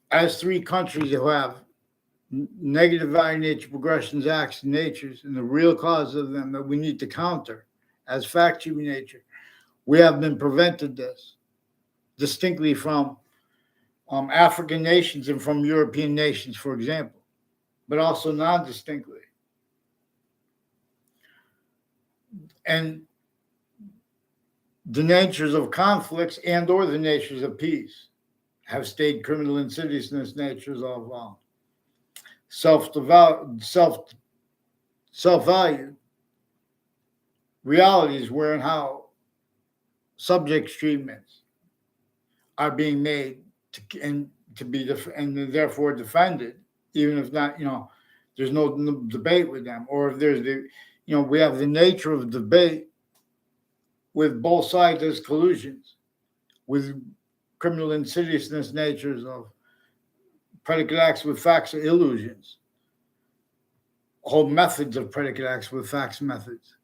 as three countries who have negative value nature progressions, acts, and natures, and the real cause of them that we need to counter as fact human nature, we have been prevented this distinctly from African nations and from European nations, for example, but also non-distinctly. And the natures of conflicts and or the natures of peace have stayed criminal insidiousness natures of self-value realities where and how subject treatments are being made to be and therefore defended, even if not, there's no debate with them, or if there's we have the nature of debate with both sides as collusions, with criminal insidiousness natures of predicate acts with facts or illusions, whole methods of predicate acts with facts methods,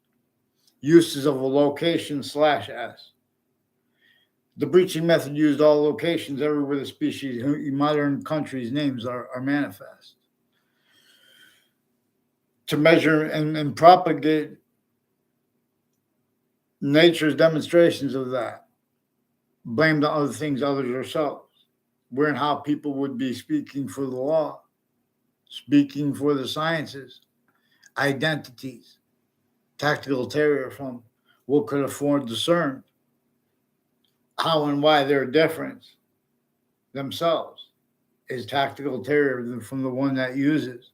uses of a location /s. The breaching method used all locations everywhere the species in modern countries' names are manifest. To measure and propagate nature's demonstrations of that, blame the other things others ourselves. Where and how people would be speaking for the law, speaking for the sciences, identities, tactical terror from what could afford discern how and why they're different themselves is tactical terror from the one that uses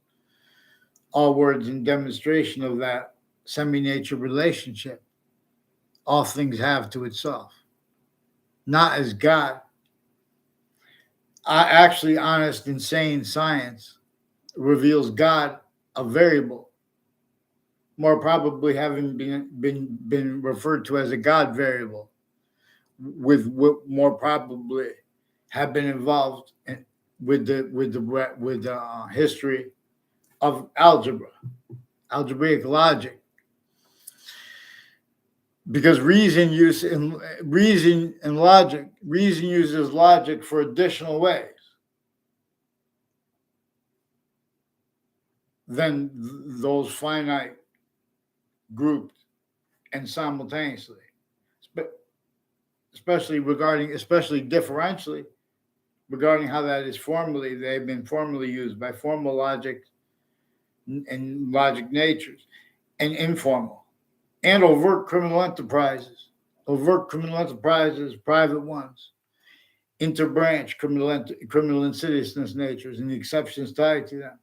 all words in demonstration of that semi-nature relationship all things have to itself, not as God. Actually, honest, insane science reveals God a variable, more probably having been referred to as a God variable, with what more probably have been involved with the history of algebraic logic, because reason uses logic for additional ways than those finite grouped and simultaneously, especially differentially regarding how that is they've been formally used by formal logic and logic natures, and informal and overt criminal enterprises, private ones, interbranch criminal insidiousness natures, and the exceptions tied to them.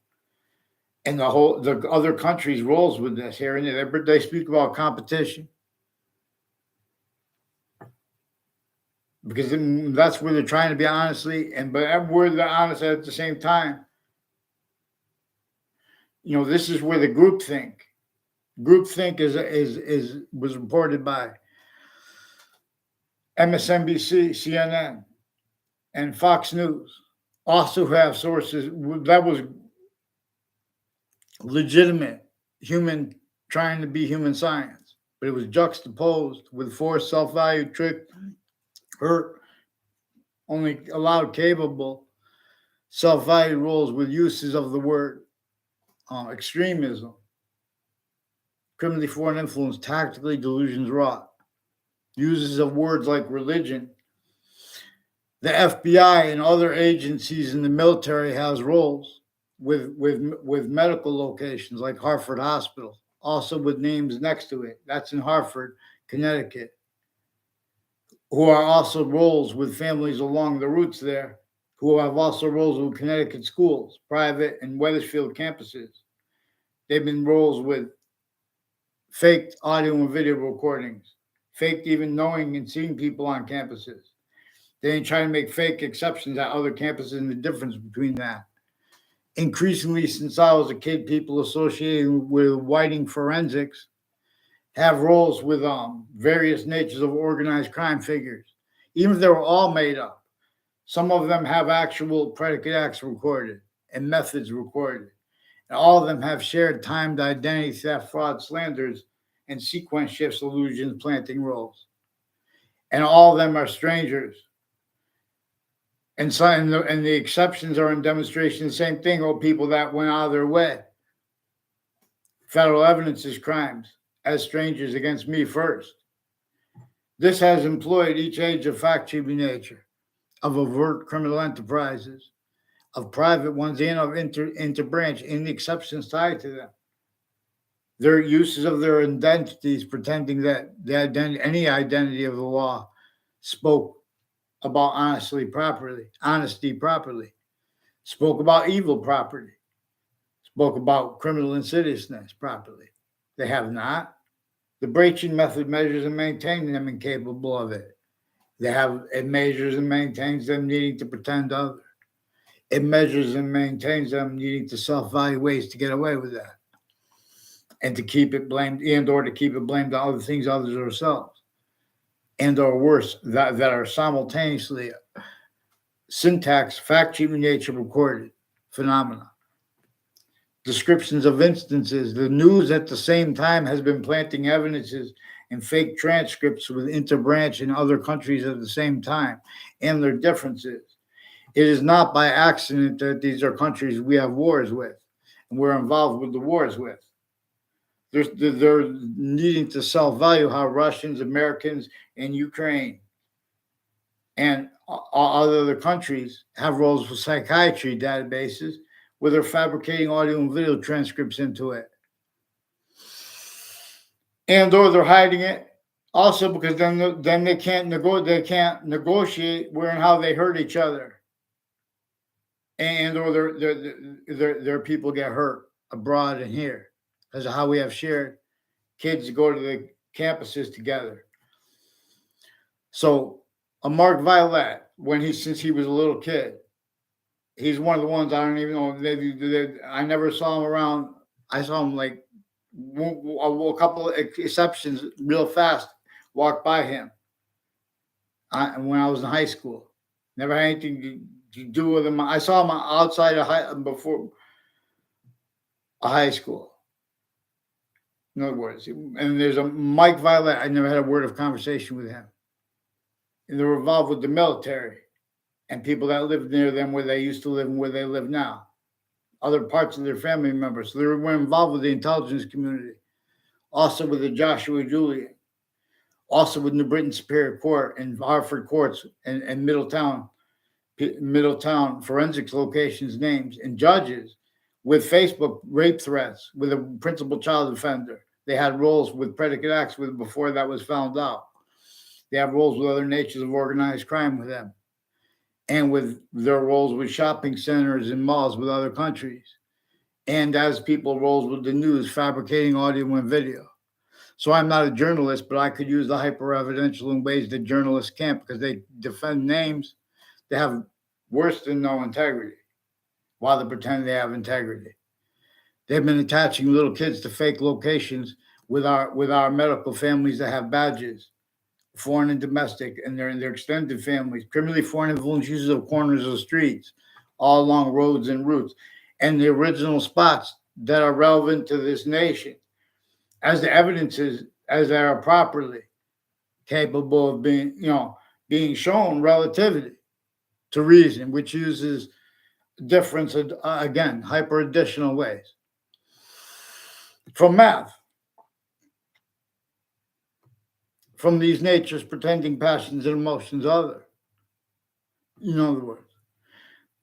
And the other countries' roles with this here and there. They speak about competition because that's where they're trying to be honestly, but where they're honest at the same time. This is where the groupthink was reported by MSNBC, CNN, and Fox News. Also have sources that was legitimate human trying to be human science, but it was juxtaposed with forced self-value, trick, hurt, only allowed capable self-value roles with uses of the word extremism, criminally foreign influence, tactically delusions wrought, uses of words like religion. The FBI and other agencies in the military has roles with medical locations like Hartford Hospital, also with names next to it. That's in Hartford, Connecticut, who are also roles with families along the routes there, who have also roles with Connecticut schools, private and Wethersfield campuses. They've been roles with faked audio and video recordings, faked even knowing and seeing people on campuses. They ain't trying to make fake exceptions at other campuses and the difference between that. Increasingly, since I was a kid, people associated with whiting forensics have roles with various natures of organized crime figures, even if they were all made up. Some of them have actual predicate acts recorded and methods recorded. And all of them have shared timed identity theft, fraud, slanders, and sequence shifts, illusions, planting roles. And all of them are strangers. And so, and the exceptions are in demonstration the same thing, or people that went out of their way. Federal evidence is crimes as strangers against me first. This has employed each age of fact-cheating nature, of overt criminal enterprises, of private ones, and of interbranch in the exceptions tied to them. Their uses of their identities, pretending that any identity of the law spoke about honesty properly, spoke about evil properly, spoke about criminal insidiousness properly. They have not. The breaching method measures and maintains them incapable of it. It measures and maintains them needing to pretend other. It measures and maintains them needing to self-value ways to get away with that. And to keep it blamed, and or to keep it blamed on other things others ourselves. And or worse, that are simultaneously syntax, fact-cheating nature recorded phenomena. Descriptions of instances. The news at the same time has been planting evidences and fake transcripts with interbranch in other countries at the same time and their differences. It is not by accident that these are countries we have wars with and we're involved with the wars with. They're needing to self-value how Russians, Americans, and Ukraine and other countries have roles with psychiatry databases where they're fabricating audio and video transcripts into it. And or they're hiding it also because then they can't negotiate where and how they hurt each other. And or their people get hurt abroad and here because of how we have shared kids go to the campuses together. So a Mark Violet, since he was a little kid, he's one of the ones I don't even know. I never saw him around. I saw him like a couple of exceptions real fast walk by him. When I was in high school, never had anything to do with him. I saw him outside before a high school. In other words, and there's a Mike Violet. I never had a word of conversation with him. And they're involved with the military and people that lived near them where they used to live and where they live now. Other parts of their family members. So they were involved with the intelligence community. Also with the Joshua Julian. Also with New Britain Superior Court and Hartford Courts and Middletown forensics locations names and judges with Facebook rape threats with a principal child offender. They had roles with predicate acts before that was found out. They have roles with other natures of organized crime with them. And with their roles with shopping centers and malls with other countries. And as people roles with the news, fabricating audio and video. So I'm not a journalist, but I could use the hyper-evidential in ways that journalists can't because they defend names that have worse than no integrity while they pretend they have integrity. They've been attaching little kids to fake locations with our medical families that have badges, foreign and domestic, and their extended families, criminally foreign influence users of corners of streets, all along roads and routes, and the original spots that are relevant to this nation, as the evidences as they are properly capable of being shown relativity to reason, which uses difference again, hyper additional ways from math. From these natures pretending passions and emotions other. In other words,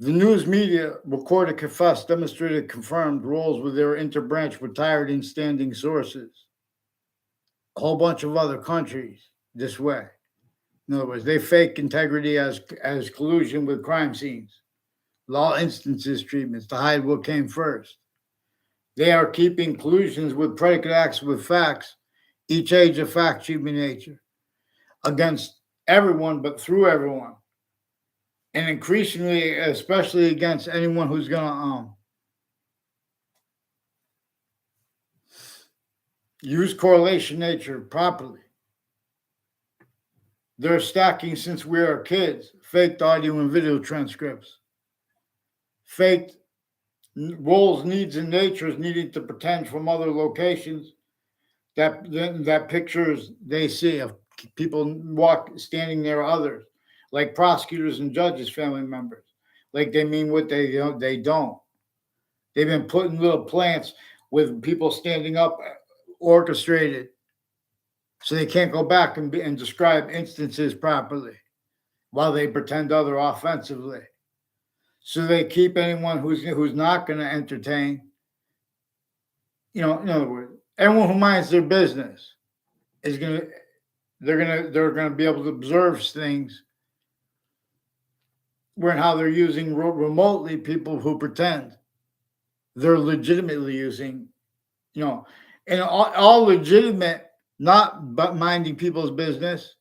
the news media recorded, confessed, demonstrated, confirmed roles with their interbranch retired and standing sources. A whole bunch of other countries this way. In other words, they fake integrity as collusion with crime scenes, law instances treatments to hide what came first. They are keeping collusions with predicate acts with facts, each age of fact-cheating nature, against everyone but through everyone. And increasingly, especially against anyone who's going to Use correlation nature properly. They're stacking since we are kids, faked audio and video transcripts, faked roles, needs, and natures needing to pretend from other locations that pictures they see of people standing near others, like prosecutors and judges, family members, like they mean what they don't. They've been putting little plants with people standing up, orchestrated, so they can't go back and describe instances properly while they pretend other offensively. So they keep anyone who's not going to entertain. In other words, everyone who minds their business is going to they're going to be able to observe things where how they're using remotely people who pretend they're legitimately using, and all legitimate, not but minding people's business.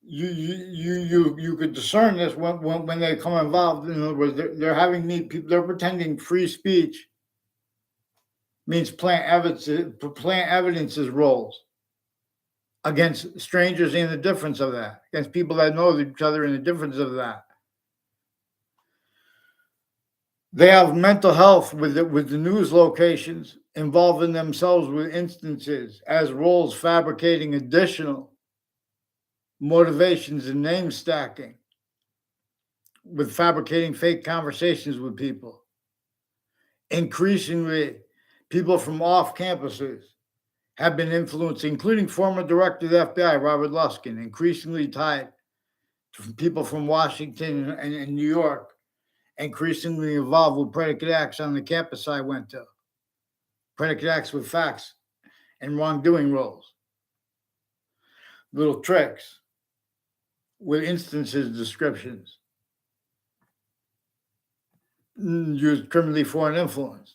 You could discern this when they come involved. In other words, they're having meet people. They're pretending free speech means plant evidences roles against strangers in the difference of that, against people that know each other in the difference of that. They have mental health with the news locations involving themselves with instances as roles, fabricating additional motivations and name stacking, with fabricating fake conversations with people. Increasingly, people from off campuses have been influenced, including former director of the FBI, Robert Luskin, increasingly tied to people from Washington and New York, increasingly involved with predicate acts on the campus I went to. Predicate acts with facts and wrongdoing roles. Little tricks with instances, descriptions. Used criminally foreign influence.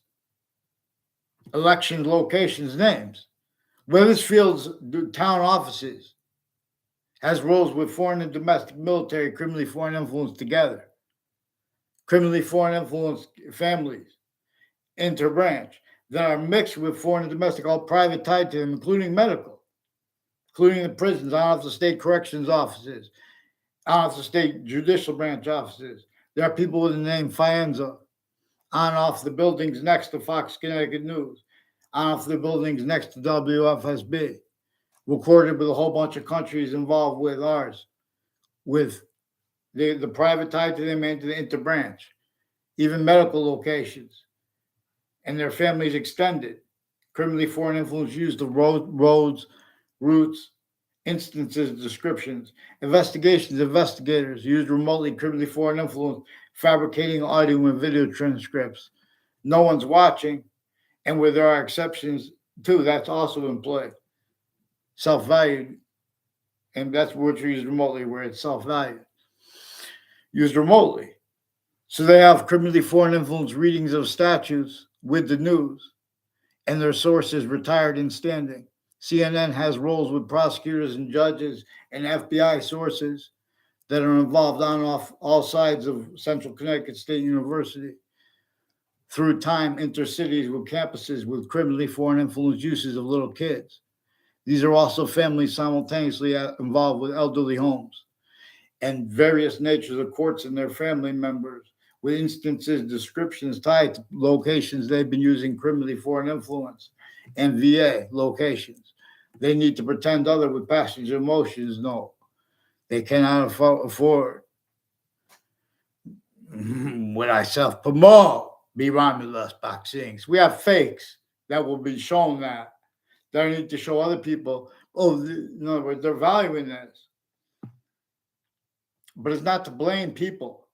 Elections, locations, names. Weathersfield's town offices has roles with foreign and domestic military, criminally foreign influence together. Criminally foreign influence families, interbranch, that are mixed with foreign and domestic, all private tied to them, including medical, including the prisons, on off the state corrections offices, on off the state judicial branch offices. There are people with the name Fienza on off the buildings next to Fox Connecticut News, on off the buildings next to WFSB, recorded with a whole bunch of countries involved with ours, with the private tied to them and to the interbranch, even medical locations, and their families extended. Criminally foreign influence used the roads, routes, instances, descriptions. Investigators used remotely criminally foreign influence, fabricating audio and video transcripts. No one's watching, and where there are exceptions too, that's also in play. Self-valued, and that's what's used remotely, where it's self-valued. Used remotely. So they have criminally foreign influence readings of statutes with the news, and their sources retired in standing. CNN has roles with prosecutors and judges and FBI sources that are involved on off all sides of Central Connecticut State University through time, intercities with campuses with criminally foreign influence uses of little kids. These are also families simultaneously involved with elderly homes and various natures of courts and their family members, with instances, descriptions tied to locations they've been using criminally foreign influence and VA locations. They need to pretend other with passenger emotions. No, they cannot afford what I self-promote, be Romulus boxings. We have fakes that will be shown that need to show other people, in other words, they're valuing this. But it's not to blame people.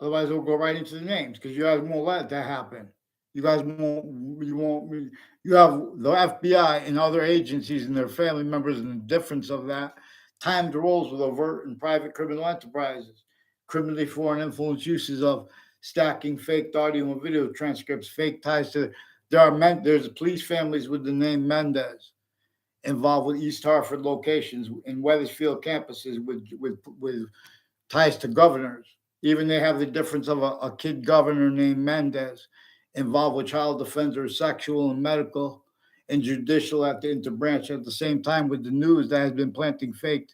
Otherwise, we'll go right into the names, because you guys won't let that happen. You have the FBI and other agencies and their family members, and the difference of that, timed roles with overt and private criminal enterprises, criminally foreign influence uses of stacking faked audio and video transcripts, fake ties to. There's police families with the name Mendez involved with East Hartford locations and Weathersfield campuses with ties to governors. Even they have the difference of a kid governor named Mendez involved with child offenders, sexual and medical, and judicial at the interbranch at the same time with the news that has been planting fake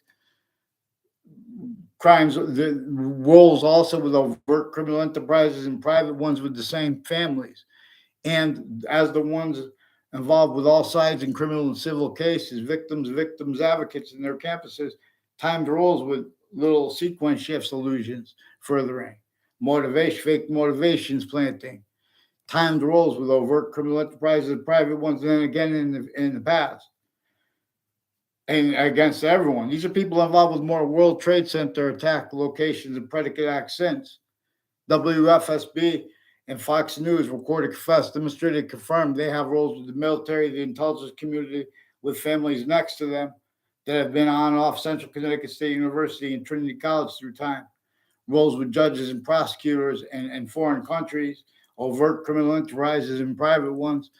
crimes, the roles also with overt criminal enterprises and private ones with the same families. And as the ones involved with all sides in criminal and civil cases, victims advocates in their campuses, timed roles with little sequence shifts, illusions, furthering, motivation, fake motivations planting, timed roles with overt criminal enterprises and private ones, and then again in the past and against everyone. These are people involved with more World Trade Center attack locations and predicate acts since. WFSB and Fox News recorded, confessed, demonstrated, confirmed they have roles with the military, the intelligence community, with families next to them that have been on and off Central Connecticut State University and Trinity College through time. Roles with judges and prosecutors and foreign countries, overt criminal enterprises and private ones.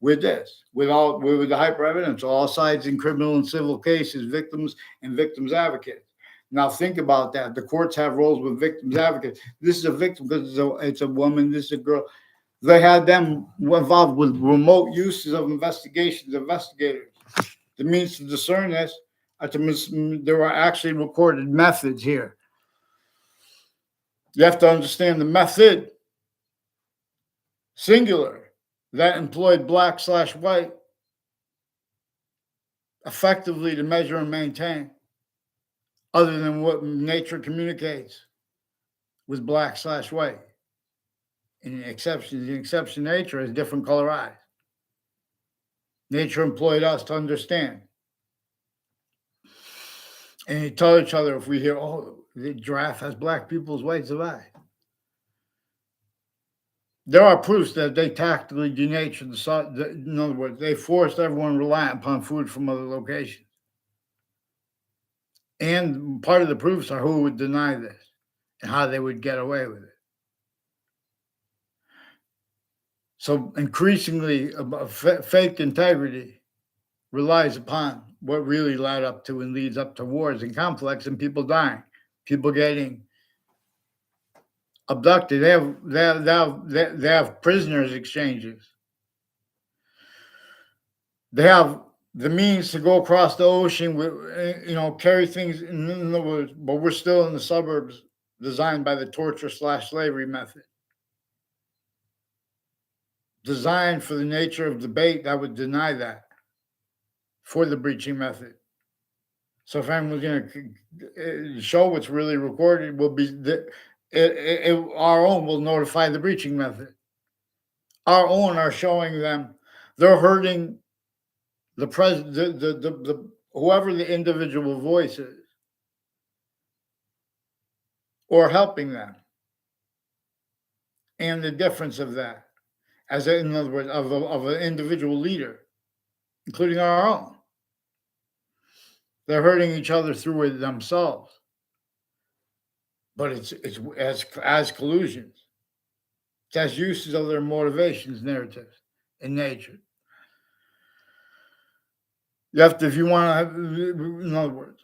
With this, with the hyper evidence, all sides in criminal and civil cases, victims and victims advocates. Now think about that. The courts have roles with victims advocates. This is a victim because it's a woman. This is a girl. They had them involved with remote uses of investigators. The means to discern this, there are actually recorded methods here. You have to understand the method, singular, that employed black/white effectively to measure and maintain, other than what nature communicates with black/white. In exception nature has different color eyes. Nature employed us to understand. And you tell each other if we hear, oh, the giraffe has black people's whites of eye. There are proofs that they tactically denatured in other words, they forced everyone reliant upon food from other locations. And part of the proofs are who would deny this and how they would get away with it. So increasingly, fake integrity relies upon what really led up to and leads up to wars and conflicts and people dying, people getting abducted. They have prisoners exchanges. They have the means to go across the ocean with, carry things. In other words, but we're still in the suburbs designed by the torture/slavery method. Designed for the nature of debate that would deny that for the breaching method. So if anyone's going to show what's really recorded, will be our own will notify the breaching method. Our own are showing them they're hurting the president, the whoever the individual voice is, or helping them, and the difference of that, in other words, of an individual leader, including our own. They're hurting each other through it themselves. But it's as collusions. It's as uses of their motivations, narratives, in nature. You have to, if you want to have, in other words,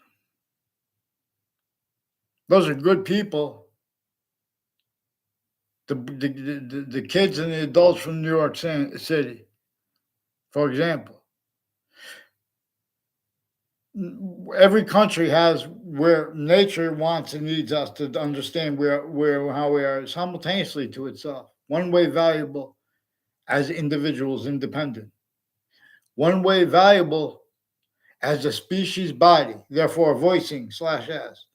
those are good people. The kids and the adults from New York City, for example. Every country has where nature wants and needs us to understand how we are simultaneously to itself. One way valuable as individuals independent. One way valuable as a species body, therefore voicing/s.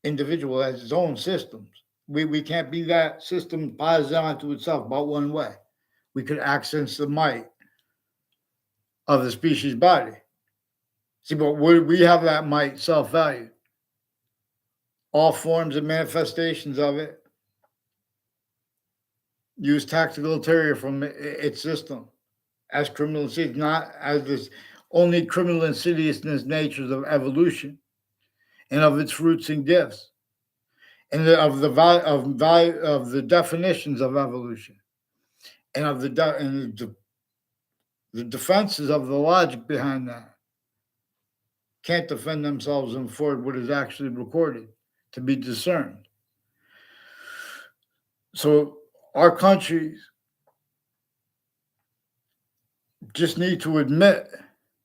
Individual has its own systems. We can't be that system positive onto itself but one way. We could access the might of the species body. See, but we have that might self-value. All forms and manifestations of it use tactical ulterior from its system as criminal insidious, not as this only criminal insidiousness natures of evolution and of its roots and gifts, and of the definitions of evolution, and of the defenses of the logic behind that. Can't defend themselves and afford what is actually recorded to be discerned. So our countries just need to admit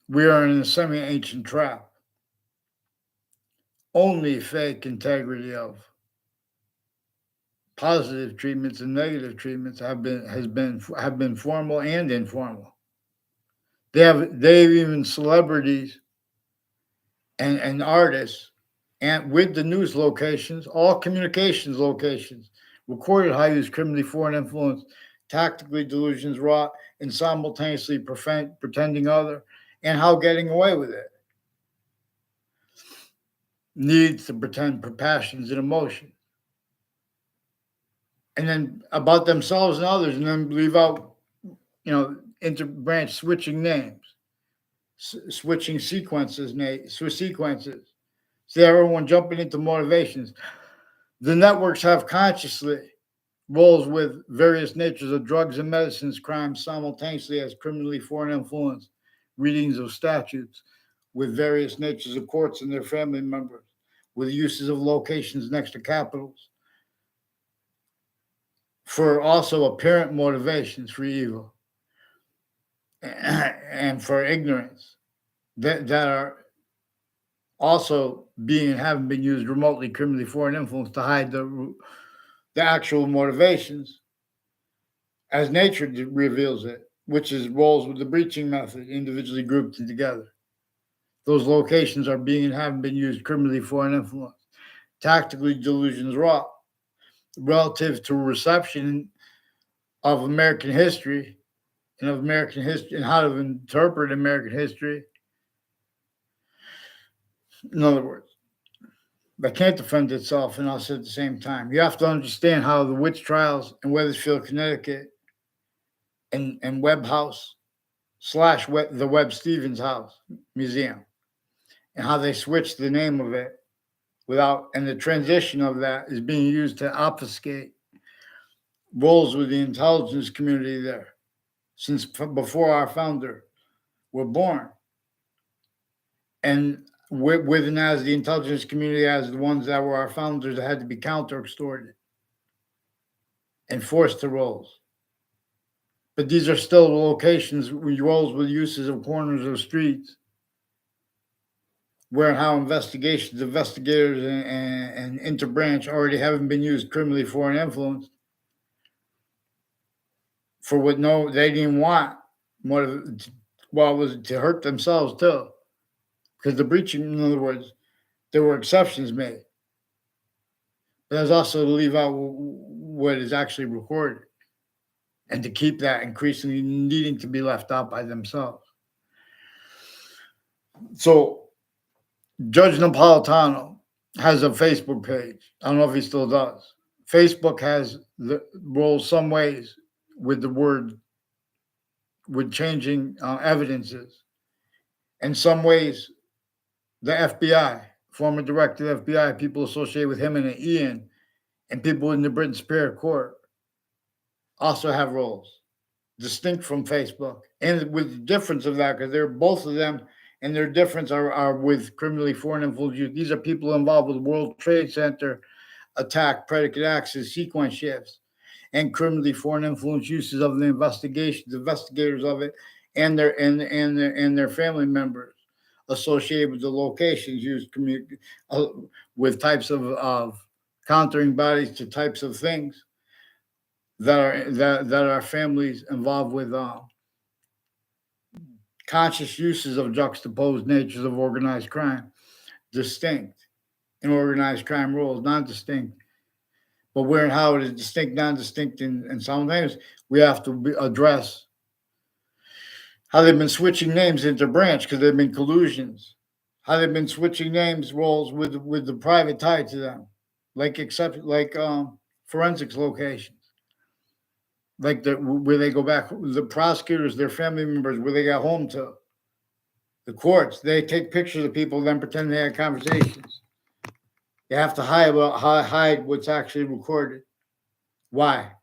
we are in a semi-ancient trap. Only fake integrity of positive treatments and negative treatments have been formal and informal. They have even celebrities and artists and with the news locations, all communications locations, recorded how use criminally foreign influence, tactically delusions wrought, and simultaneously pretending other, and how getting away with it needs to pretend for passions and emotions, and then about themselves and others, and then leave out, interbranch switching names, switching sequences. See everyone jumping into motivations. The networks have consciously roles with various natures of drugs and medicines, crimes simultaneously as criminally foreign influence, readings of statutes with various natures of courts and their family members, with uses of locations next to capitals, for also apparent motivations for evil and for ignorance that are also being and having been used remotely criminally foreign influence to hide the actual motivations as nature reveals it, which is roles with the breaching method, individually grouped and together. Those locations are being and having been used criminally foreign influence. Tactically delusions wrought relative to reception of American history and how to interpret American history. In other words, that can't defend itself and us at the same time. You have to understand how the witch trials in Wethersfield, Connecticut, and Webb House / the Webb Stevens House Museum, and how they switched the name of it and the transition of that is being used to obfuscate roles with the intelligence community there since before our founder were born. And with and as the intelligence community as the ones that were our founders that had to be counter extorted and forced to roles. But these are still locations with roles with uses of corners of streets where how investigators and interbranch already haven't been used criminally foreign influence for what they didn't want. It was to hurt themselves too. Because the breaching, in other words, there were exceptions made. But there's also to leave out what is actually recorded and to keep that increasingly needing to be left out by themselves. So Judge Napolitano has a Facebook page. I don't know if he still does. Facebook has the roles some ways with the word, with changing evidences. In some ways, the FBI, former director of the FBI, people associated with him and Ian, and people in the Britain Superior Court also have roles distinct from Facebook. And with the difference of that, because they're both of them, and their difference are with criminally foreign influence use. These are people involved with World Trade Center attack, predicate access, sequence shifts, and criminally foreign influence uses of the investigators of it, and their family members associated with the locations used with types of countering bodies to types of things that are families involved with conscious uses of juxtaposed natures of organized crime, distinct in organized crime rules, non-distinct. But where and how it is distinct, non-distinct, and simultaneous, we have to address how they've been switching names interbranch because they've been collusions. How they've been switching names roles with the private tied to them, like forensics locations, like where they go back, the prosecutors, their family members, where they got home to. The courts, they take pictures of people, then pretend they had conversations. You have to hide what's actually recorded. Why?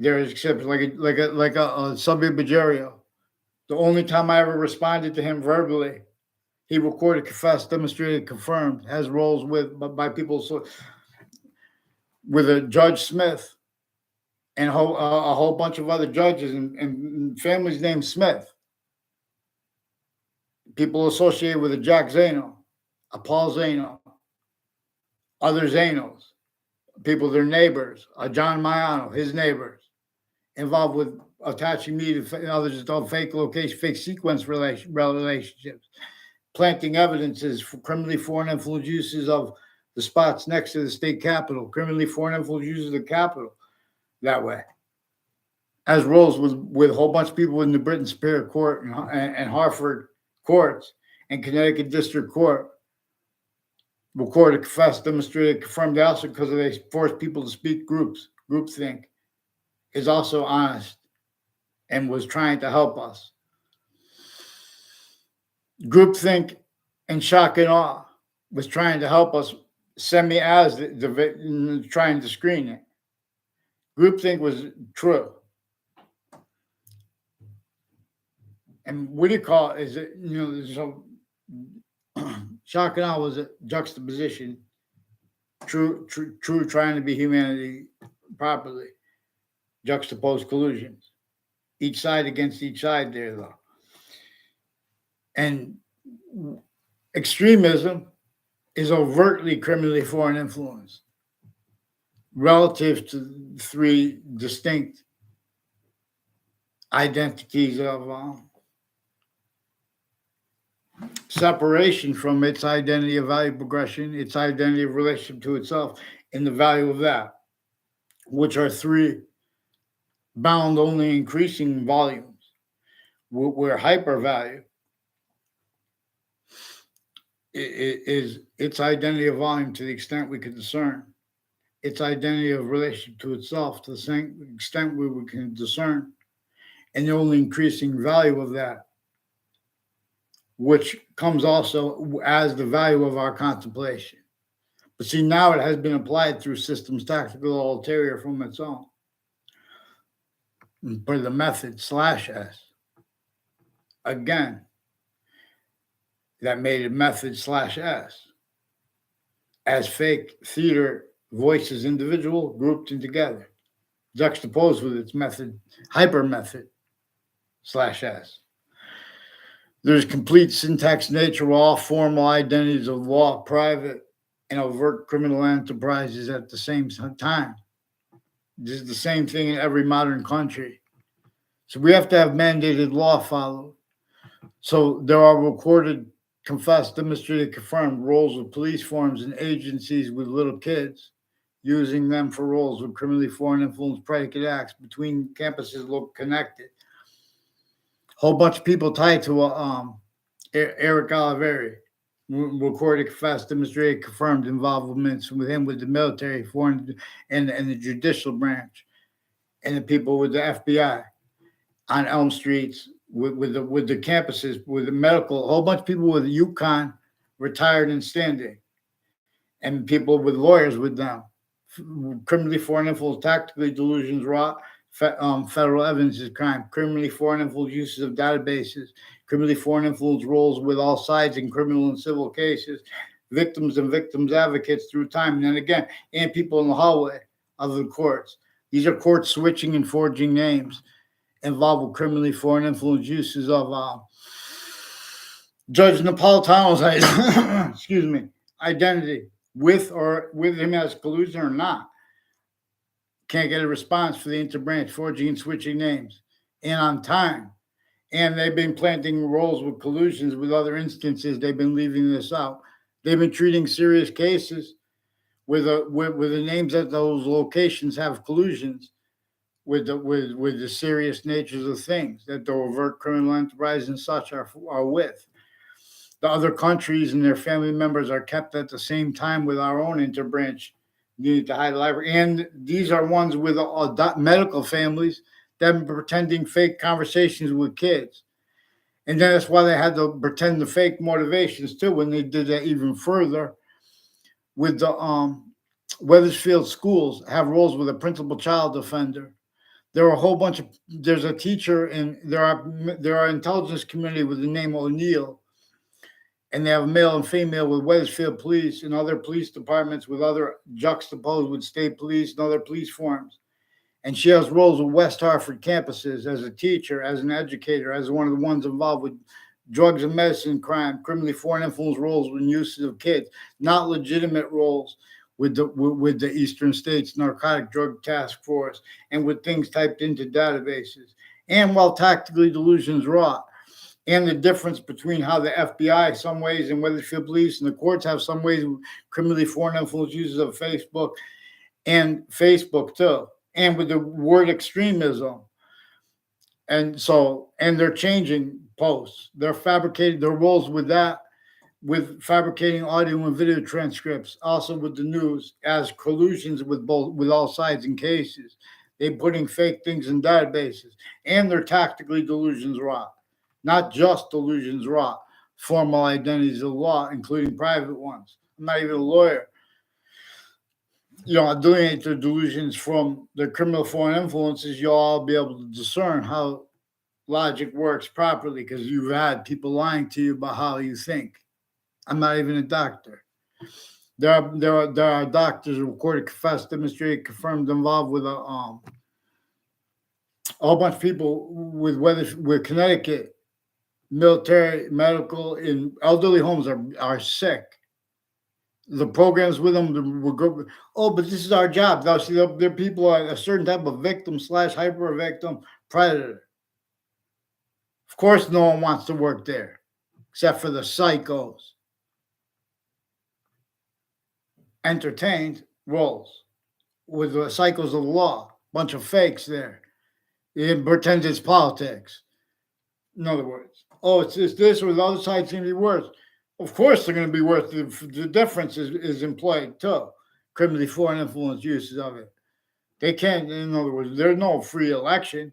There is exceptions, like a Subby Bajario. The only time I ever responded to him verbally, he recorded, confessed, demonstrated, confirmed, has roles by people with a Judge Smith and a whole bunch of other judges and families named Smith, people associated with a Jack Zano, a Paul Zano, other Zanos, people, their neighbors, a John Maiano, his neighbors, involved with attaching me to others to fake location, fake sequence relationships, planting evidences for criminally foreign influence uses of the spots next to the state capitol, criminally foreign influence uses of the capitol that way. As roles with a whole bunch of people in the Britain Superior Court and Hartford courts and Connecticut District Court recorded, confessed, demonstrated, confirmed also because they forced people to speak groupthink is also honest and was trying to help us. Groupthink and shock and awe was trying to help us send me as trying to screen it. Groupthink was true. And what do you call it? Is it, so shock and awe was a juxtaposition, true trying to be humanity properly, juxtaposed collusions, each side against each side there, though. And extremism is overtly criminally foreign influence relative to three distinct identities of separation from its identity of value progression, its identity of relationship to itself, and the value of that, which are three bound only increasing volumes, where hypervalue is its identity of volume to the extent we can discern, its identity of relationship to itself to the same extent we can discern, and the only increasing value of that, which comes also as the value of our contemplation. But see, now it has been applied through systems tactical ulterior from its own, for the method /S. Again, that made it method /S as fake theater voices, individual, grouped and together, juxtaposed with its method, hyper method /S. There's complete syntax nature of all formal identities of law, private, and overt criminal enterprises at the same time. This is the same thing in every modern country. So we have to have mandated law followed. So there are recorded, confessed, demonstrated, confirmed roles of police forms and agencies with little kids, using them for roles with criminally foreign influence predicate acts between campuses look connected. Whole bunch of people tied to Eric Oliveri, recorded, confessed, demonstrated, confirmed involvements with him with the military, foreign, and the judicial branch, and the people with the FBI on Elm Streets, with the campuses, with the medical, a whole bunch of people with UConn, retired and standing, and people with lawyers with them, criminally foreign influence, tactically delusions, wrought federal evidence is crime, criminally foreign influence uses of databases, criminally foreign influence roles with all sides in criminal and civil cases, victims and victims advocates through time, and then again, and people in the hallway of the courts. These are courts switching and forging names involved with criminally foreign influence uses of Judge Napolitano's identity with him as collusion or not. Can't get a response for the interbranch forging and switching names and on time. And they've been planting roles with collusions with other instances. They've been leaving this out. They've been treating serious cases with the names at those locations have collusions with the serious natures of things that the overt criminal enterprise and such are with. The other countries and their family members are kept at the same time with our own interbranch unit to hide the library. And these are ones with medical families that have been pretending fake conversations with kids. And then that's why they had to pretend the fake motivations too when they did that even further with the Weathersfield schools have roles with a principal child offender. There are a whole bunch of, there's a teacher and there are intelligence community with the name O'Neill, and they have a male and female with Weathersfield police and other police departments with other juxtaposed with state police and other police forms. and she has roles with West Hartford campuses as a teacher, as an educator, as one of the ones involved with drugs and medicine crime, criminally foreign influence roles with uses of kids, not legitimate roles with the Eastern States Narcotic Drug Task Force and with things typed into databases. And while tactically delusions wrought, and the difference between how the FBI, some ways, and Weathersfield Police and the courts have some ways criminally foreign influence users of Facebook and Facebook too, and with the word extremism. And so, and they're changing posts. They're fabricating their roles with that, with fabricating audio and video transcripts, also with the news as collusions with all sides in cases. They're putting fake things in databases, and they're tactically delusions wrought, not just delusions wrought, formal identities of law, including private ones. I'm not even a lawyer. Delineate the delusions from the criminal foreign influences, you'll all be able to discern how logic works properly because you've had people lying to you about how you think. I'm not even a doctor. There are doctors who recorded, confessed, demonstrated, confirmed, involved with a whole bunch of people with Connecticut military, medical, in elderly homes are sick. The programs with them were good. Oh, but this is our job. Now, see, there are people are a certain type of victim / hyper victim predator. Of course, no one wants to work there, except for the psychos. Entertained roles with the cycles of the law, bunch of fakes there. It pretends it's politics. In other words, oh, it's this or the other side's going to be worse. Of course, they're going to be worse. The difference is employed too. Criminally foreign influence uses of it. They can't. In other words, there's no free election.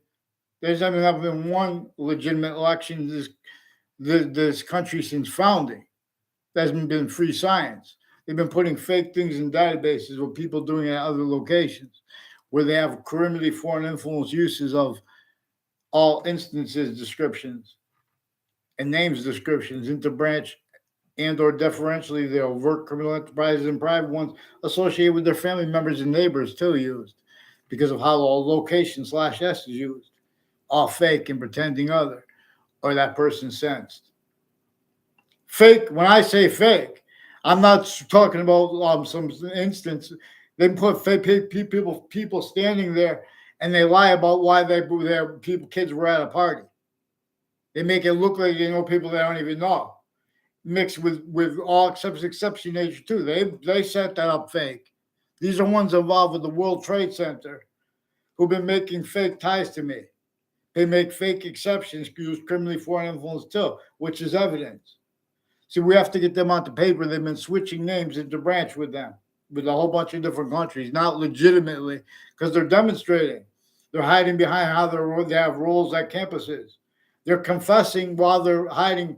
There's not been one legitimate election in this country since founding. There hasn't been free science. They've been putting fake things in databases with people doing it at other locations where they have criminally foreign influence uses of all instances descriptions and names descriptions, interbranch and or deferentially the overt criminal enterprises and private ones associated with their family members and neighbors too used because of how all location / S is used, all fake and pretending other or that person sensed. Fake, when I say fake, I'm not talking about some instance. They put fake people standing there and they lie about why their kids were at a party. They make it look like they know people they don't even know. Mixed with all exception nature too. They set that up fake. These are ones involved with the World Trade Center who've been making fake ties to me. They make fake exceptions, use criminally foreign influence too, which is evidence. See, we have to get them onto paper. They've been switching names into branch with them, with a whole bunch of different countries, not legitimately, because they're demonstrating. They're hiding behind how they have roles at campuses. They're confessing while they're hiding,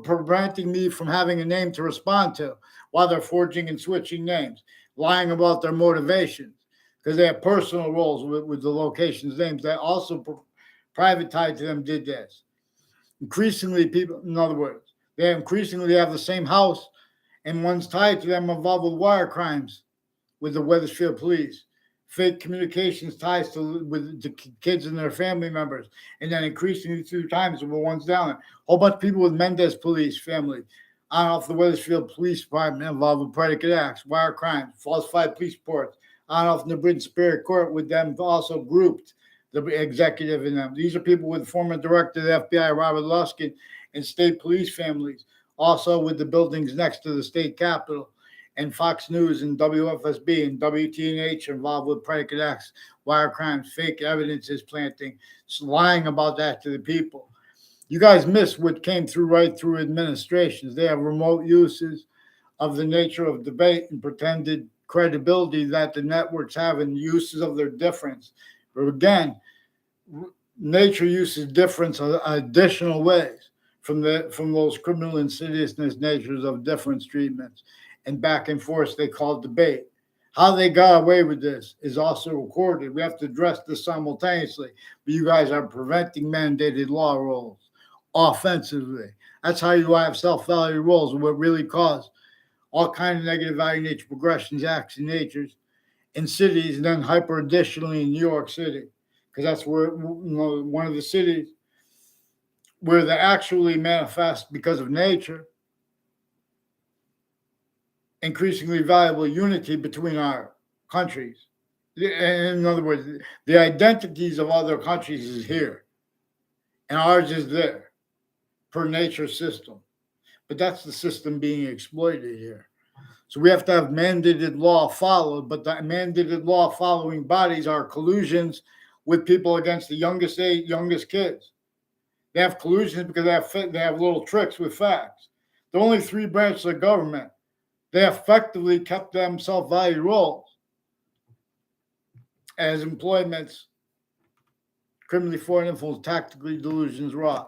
preventing me from having a name to respond to, while they're forging and switching names, lying about their motivations, because they have personal roles with the locations' names that also private tied to them did this. Increasingly, people, in other words, they increasingly have the same house, and one's tied to them involved with wire crimes with the Weathersfield Police, fake communications ties with the kids and their family members, and then increasingly through times with the ones down there. A whole bunch of people with Mendez Police family, on off the Weathersfield Police Department involved with predicate acts, wire crimes, falsified police reports, on off in the Britain Superior Court with them also grouped, the executive in them. These are people with former director of the FBI, Robert Luskin, and state police families, also with the buildings next to the state capitol, and Fox News and WFSB and WTNH involved with predicate acts, wire crimes, fake evidences planting, lying about that to the people. You guys missed what came through right through administrations. They have remote uses of the nature of debate and pretended credibility that the networks have and uses of their difference. But again, nature uses difference additional ways from those criminal insidiousness natures of difference treatments and back and forth they call debate. How they got away with this is also recorded. We have to address this simultaneously. But you guys are preventing mandated law roles offensively. That's how you have self-value roles, what really cause all kinds of negative value nature progressions, acts, and natures, in cities, and then hyper additionally in New York City, because that's where, one of the cities where they actually manifest because of nature, increasingly valuable unity between our countries. In other words, the identities of other countries is here, and ours is there, per nature system. But that's the system being exploited here. So we have to have mandated law followed, but the mandated law following bodies are collusions with people against the youngest kids. They have collusions because they have little tricks with facts. The only three branches of government, they effectively kept them self-valued roles as employments, criminally foreign influence, tactically delusions, raw.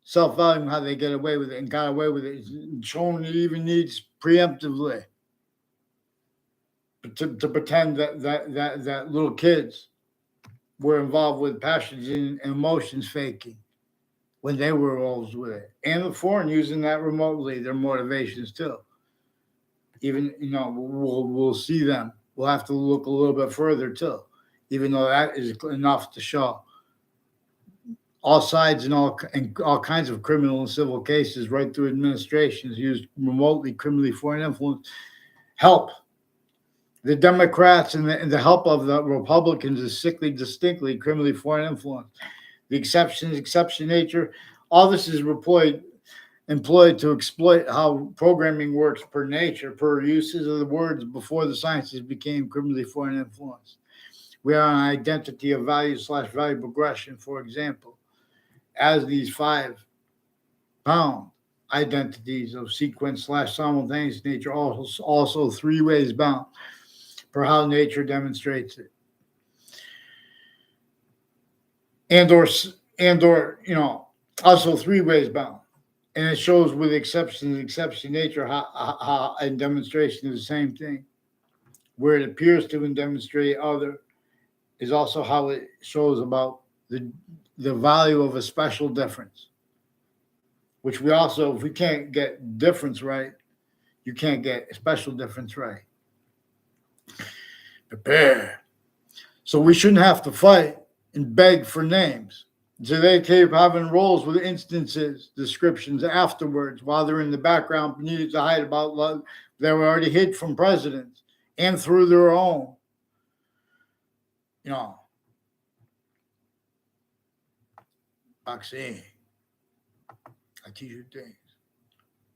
Self-valuing how they get away with it and got away with it, showing it even needs preemptively to pretend that little kids were involved with passions and emotions faking when they were involved with it. And the foreign using that remotely, their motivations too. Even, we'll see them. We'll have to look a little bit further too, even though that is enough to show all sides and all kinds of criminal and civil cases right through administrations used remotely criminally foreign influence help. The Democrats and the help of the Republicans is distinctly criminally foreign influence. The exception nature, all this is employed to exploit how programming works per nature, per uses of the words before the sciences became criminally foreign influence. We are an identity of value/value progression, for example, as these 5-pound identities of sequence/simultaneous nature, also 3 ways bound, for how nature demonstrates it. And or also 3 ways bound. And it shows with exception nature how in demonstration is the same thing. Where it appears to demonstrate other is also how it shows about the value of a special difference. Which we also, if we can't get difference right, you can't get a special difference right. Prepare. So we shouldn't have to fight and beg for names. So they keep having roles with instances, descriptions afterwards, while they're in the background, needed to hide about love. They were already hid from presidents and through their own, vaccine. I teach you things.